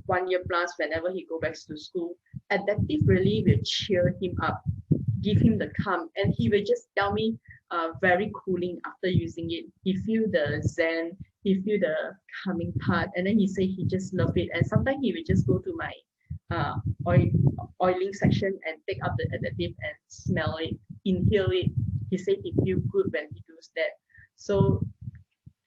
1 year plus, whenever he go back to school, adaptive really will cheer him up, give him the calm, and he will just tell me very cooling after using it. He feel the zen, he feel the calming part, and then he say he just love it. And sometimes he will just go to my uh, oil, oiling section and take up the additive and smell it, inhale it. He said he feel good when he does that. So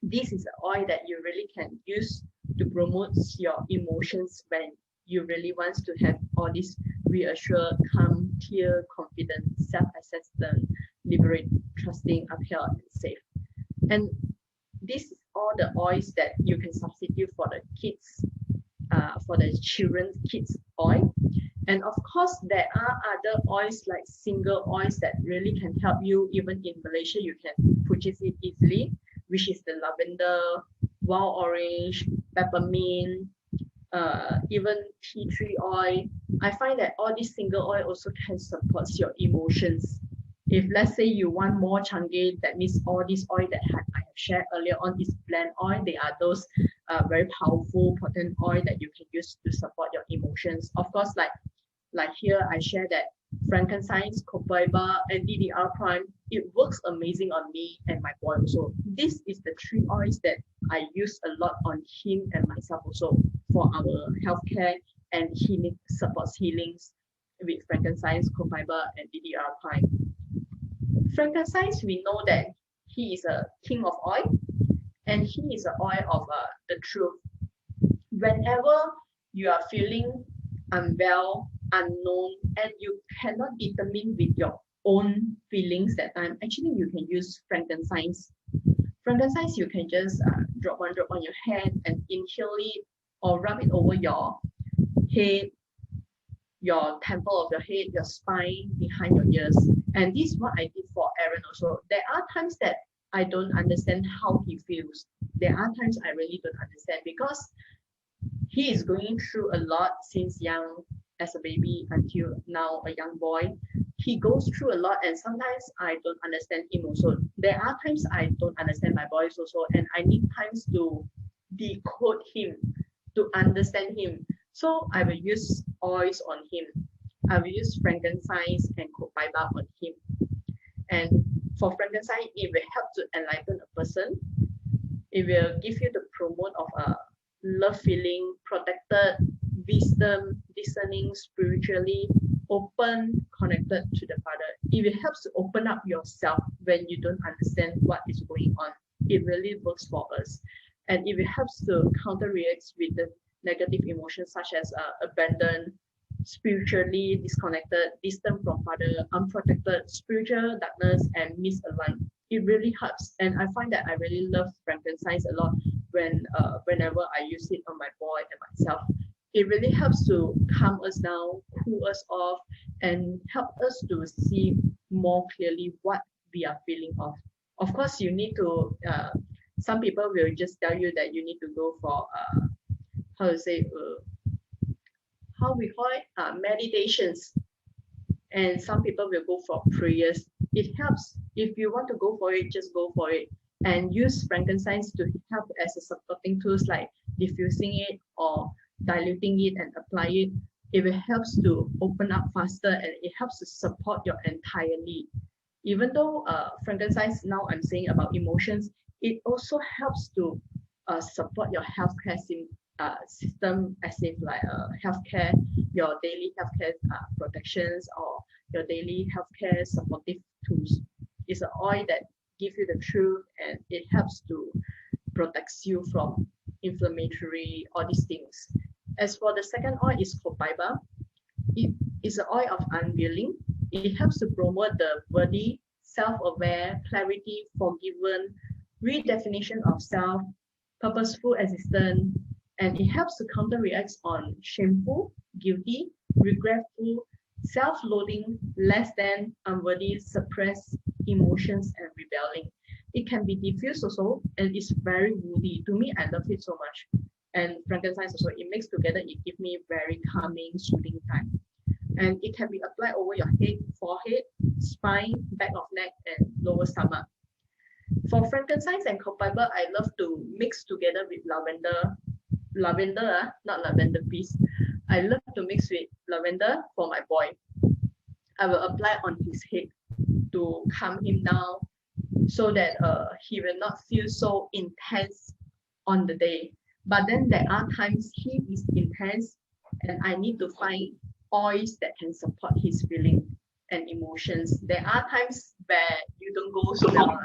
this is an oil that you really can use to promote your emotions when you really want to have all this reassure, calm, clear, confident, self-acceptance, liberate, trusting, upheld, and safe. And this is all the oils that you can substitute for the kids, for the children's kids oil. And of course, there are other oils like single oils that really can help you. Even in Malaysia, you can purchase it easily, which is the lavender, wild orange, peppermint, even tea tree oil. I find that all these single oil also can support your emotions. If let's say you want more change, that means all these oil that I have shared earlier on is blend oil. They are those very powerful, potent oil that you can use to support your emotions. Of course, like here I share that frankincense, copaiba, and DDR prime, it works amazing on me and my boy also. This is the three oils that I use a lot on him and myself also for our healthcare and healing, supports healings with frankincense, copaiba, and DDR prime. Frankincense, we know that he is a king of oil and he is the oil of the truth. Whenever you are feeling unwell, unknown, and you cannot determine with your own feelings that time, actually you can use frankincense. Frankincense, you can just drop on your hand and inhale it or rub it over your head, your temple of your head, your spine, behind your ears. And this is what I did for Aaron also. There are times that I don't understand how he feels. There are times I really don't understand because he is going through a lot since young, as a baby until now a young boy. He goes through a lot and sometimes I don't understand him also. There are times I don't understand my boys also and I need times to decode him, to understand him. So I will use oils on him. I will use frankincense and copaiba on him. And for frankincense, it will help to enlighten a person. It will give you the promote of a love feeling, protected, wisdom, discerning, spiritually open, connected to the Father. It will help to open up yourself when you don't understand what is going on. It really works for us. And it will help to counteract with the negative emotions such as abandon, spiritually disconnected, distant from Father, unprotected, spiritual darkness, and misaligned. It really helps, and I find that I really love frankincense a lot whenever I use it on my boy and myself. It really helps to calm us down, cool us off, and help us to see more clearly what we are feeling of. Of course, you need to. Some people will just tell you that you need to go for how to say how we call it meditations, and some people will go for prayers. It helps. If you want to go for it, just go for it and use frankincense to help as a supporting tools like diffusing it or diluting it and apply it. It will helps to open up faster and it helps to support your entire need. Even though frankincense now I'm saying about emotions, it also helps to support your healthcare system as if like healthcare, your daily healthcare protections or your daily healthcare supportive tools. It's an oil that gives you the truth and it helps to protect you from inflammatory, all these things. As for the second oil is copaiba. It is an oil of unveiling. It helps to promote the body, self-aware, clarity, forgiven, redefinition of self, purposeful existence, and it helps to counteract on shameful, guilty, regretful, self-loathing, less than, unworthy, suppressed emotions and rebelling. it can be diffused also, and it's very woody. To me, I love it so much. And frankincense also, it mixed together, it gives me very calming, soothing time. And it can be applied over your head, forehead, spine, back of neck, and lower stomach. For frankincense and copaiba, I love to mix together with lavender, not lavender, please. I love to mix with lavender for my boy. I will apply on his head to calm him down so that he will not feel so intense on the day. But then there are times he is intense and I need to find oils that can support his feeling and emotions. There are times where you don't go so well.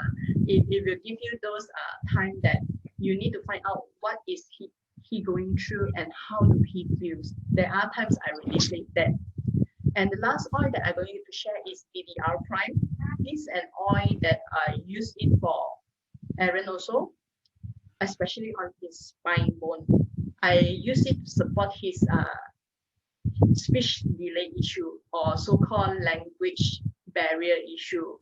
It will give you those time that you need to find out what is he going through and how do he feels. There are times I really say that. And the last oil that I'm going to share is DDR Prime. This is an oil that I use it for Aaron also, especially on his spine bone. I use it to support his speech delay issue or so-called language barrier issue.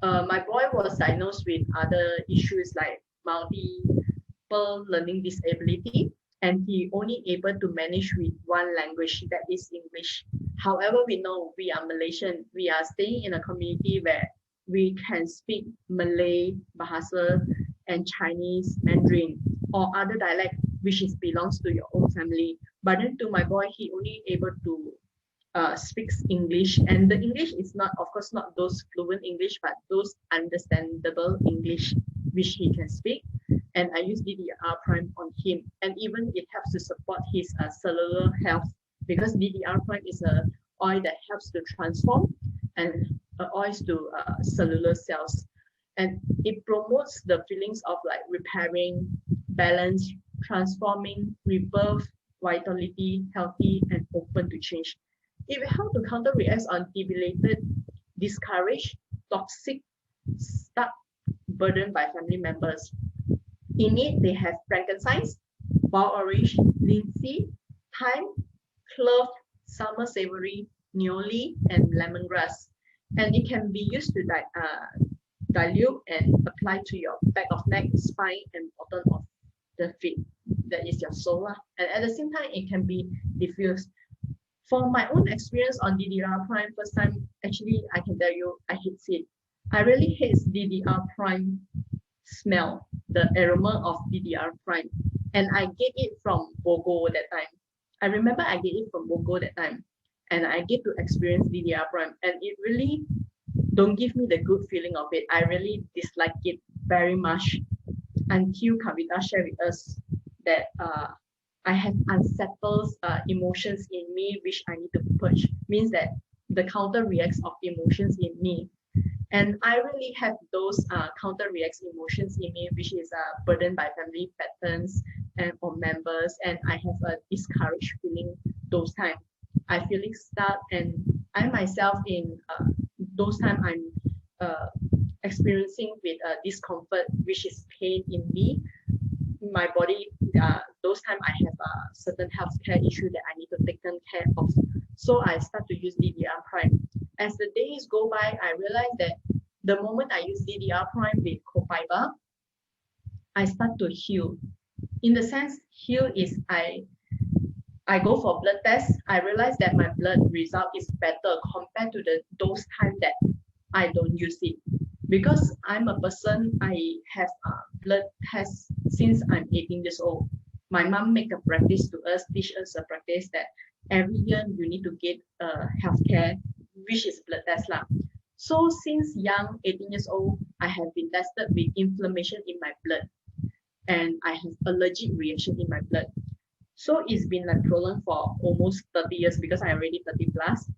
My boy was diagnosed with other issues like multiple learning disability, and he only able to manage with one language, that is English. However, we know we are Malaysian. We are staying in a community where we can speak Malay, Bahasa, and Chinese, Mandarin, or other dialect which belongs to your own family. But then to my boy, he only able to speaks English, and the English is not, of course, not those fluent English, but those understandable English which he can speak. And I use DDR Prime on him, and even it helps to support his cellular health because DDR Prime is a oil that helps to transform and oils to cellular cells, and it promotes the feelings of like repairing, balance, transforming, rebirth, vitality, healthy, and open to change. It will help to counter reacts on debilitated, discouraged, toxic, stuck, burdened by family members. In it, they have frankincense, wild orange, linseed, thyme, clove, summer savory, neoli, and lemongrass. And it can be used to dilute and apply to your back of neck, spine, and bottom of the feet. That is your sole. And at the same time, it can be diffused. For my own experience on DDR Prime, first time, actually, I can tell you, I hate it. I really hate DDR Prime smell, the aroma of DDR Prime. And I get it from BOGO that time. I remember I get it from BOGO that time. And I get to experience DDR Prime. And it really don't give me the good feeling of it. I really dislike it very much until Kavita shared with us that I have unsettled emotions in me which I need to purge. Means that the counter reacts of emotions in me. And I really have those counter reacts emotions in me, which is burdened by family patterns and or members, and I have a discouraged feeling those times. I feeling stuck, and I myself in those times I'm experiencing with discomfort, which is pain in me, my body. Those times I have a certain healthcare issue that I need to take care of. So I start to use DDR Prime. As the days go by, I realize that the moment I use DDR Prime with copaiba, I start to heal. In the sense, heal is I go for blood test. I realize that my blood result is better compared to those times that I don't use it. Because I'm a person, I have blood tests since I'm 18 years old. My mom make a practice to us, teach us a practice that every year you need to get healthcare, which is blood test lah. So since young, 18 years old, I have been tested with inflammation in my blood, and I have allergic reaction in my blood. So it's been like prolonged for almost 30 years because I already 30 plus,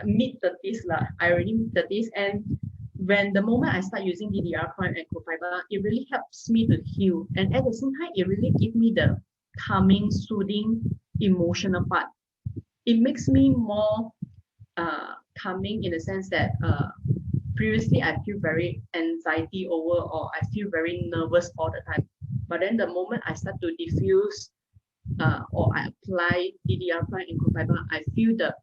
mid 30s lah. I already mid 30s, and when the moment I start using DDR Prime and copaiba, it really helps me to heal, and at the same time, it really gives me the calming, soothing, emotional part. It makes me more calming in the sense that previously I feel very anxiety over, or I feel very nervous all the time. But then the moment I start to diffuse or I apply DDR Prime and copaiba, I feel the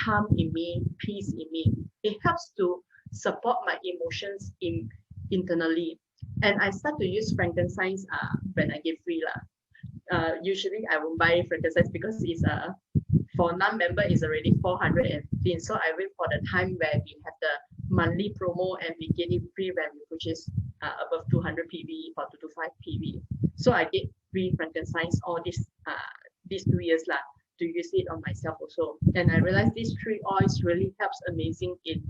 calm in me, peace in me. It helps to support my emotions in internally. And I start to use frankincense when I get free lah. Usually I won't buy frankincense because it's for non-member is already 415. So I wait for the time where we have the monthly promo and we get it free when we purchase above 200 PV or 225 PV. So I get free frankincense all these 2 years lah to use it on myself also. And I realized these three oils really helps amazing in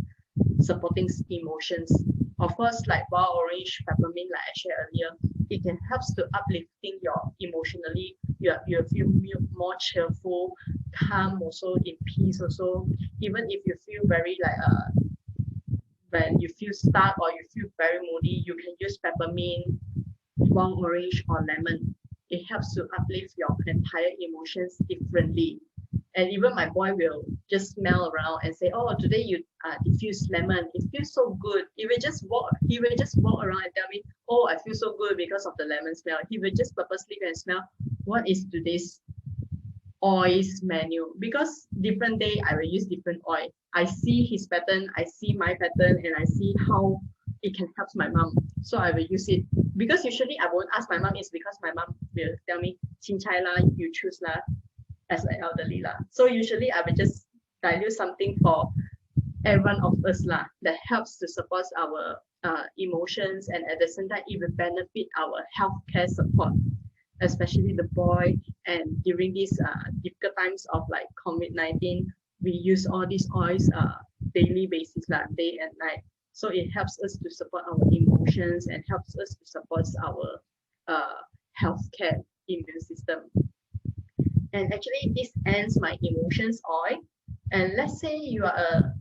supporting emotions. Of course, like wild orange, peppermint, like I shared earlier, it can helps to uplifting your emotionally. You feel more cheerful, calm also, in peace also. Even if you feel very like when you feel stuck or you feel very moody, you can use peppermint, wild orange, or lemon. It helps to uplift your entire emotions differently. And even my boy will just smell around and say, "Oh, today you diffuse lemon. It feels so good." He will just walk around and tell me, "Oh, I feel so good because of the lemon smell." He will just purposely go and smell what is today's oils menu, because different day I will use different oil. I see his pattern, I see my pattern, and I see how it can help my mom. So I will use it. Because usually I won't ask my mom, is because my mom will tell me, "Cincai lah, you choose lah," as an elderly lah. So usually I will just dilute something for every one of us lah that helps to support our emotions, and at the same time it will benefit our healthcare support, especially the boy. And during these difficult times of like COVID-19, we use all these oils daily basis lah, day and night. So it helps us to support our emotions and helps us to support our healthcare immune system. And actually this ends my emotions oil. And let's say you are a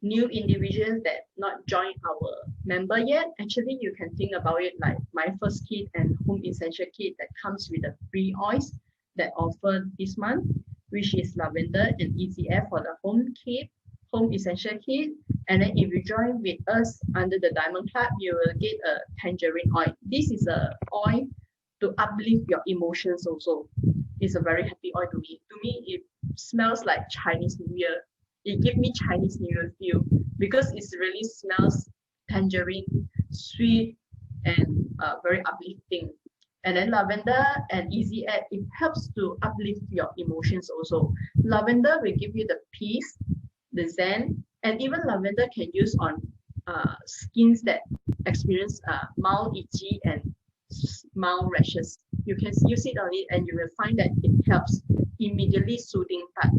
new individual that not join our member yet, actually you can think about it like my first kit and home essential kit that comes with the free oils that offer this month, which is lavender and easy air for the home kit, home essential kit. And then if you join with us under the diamond club, you will get a tangerine oil. This is a oil to uplift your emotions also. It's a very happy oil to me. To me, it smells like Chinese New Year. It gives me Chinese New Year feel because it really smells tangerine, sweet, and very uplifting. And then lavender and easy air, it helps to uplift your emotions also. Lavender will give you the peace, the zen, and even lavender can use on skins that experience mild itchy and mild rashes. You can use it on it and you will find that it helps immediately soothing part.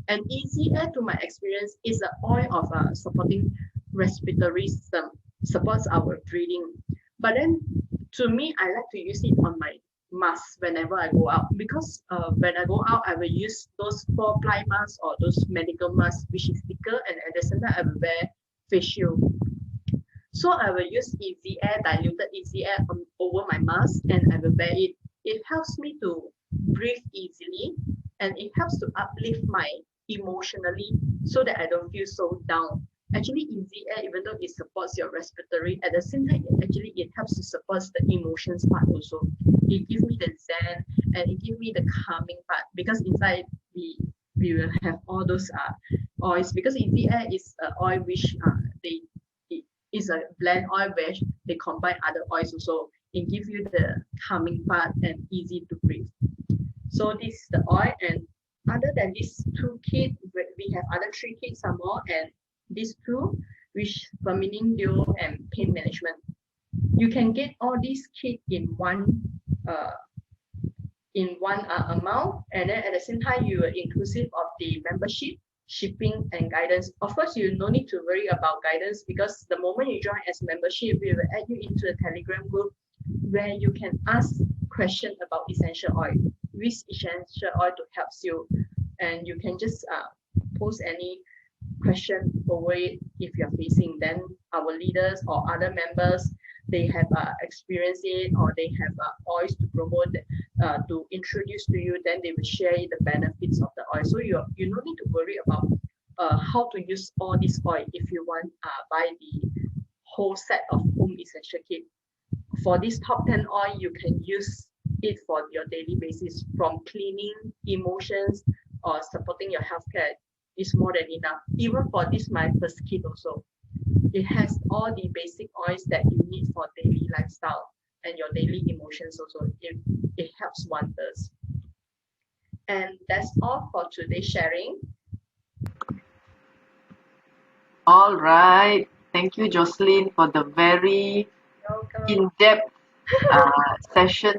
And easy air, to my experience, is an oil of supporting respiratory system, supports our breathing. But then to me, I like to use it on my mask whenever I go out, because when I go out, I will use those 4-ply masks or those medical masks, which is thicker, and at the same time, I will wear face shield. So I will use easy air, diluted easy air over my mask, and I will wear it. It helps me to breathe easily, and it helps to uplift my emotionally so that I don't feel so down. Actually, easy air, even though it supports your respiratory, at the same time, it helps to support the emotions part also. It gives me the zen and it gives me the calming part, because inside we will have all those oils, because easy air is an oil which they it is a blend oil where they combine other oils also. It gives you the calming part and easy to breathe. So this is the oil. And other than these two kits, we have other 3 kits some more, and these 2, which feminine duo and pain management. You can get all these kits in one amount, and then at the same time you are inclusive of the membership, shipping, and guidance. Of course, you no need to worry about guidance, because the moment you join as membership, we will add you into a Telegram group where you can ask questions about essential oil, which essential oil to help you, and you can just post any question over it if you're facing. Then our leaders or other members, they have experienced it, or they have oils to promote, to introduce to you, then they will share the benefits of the oil. So you don't need to worry about how to use all this oil if you want buy the whole set of home essential kit. For this top 10 oil, you can use it for your daily basis, from cleaning, emotions, or supporting your healthcare. Is more than enough. Even for this my first kit also, It has all the basic oils that you need for daily lifestyle and your daily emotions also. It helps wonders. And that's all for today's sharing. All right. Thank you, Jocelyn, for the very Welcome. in-depth session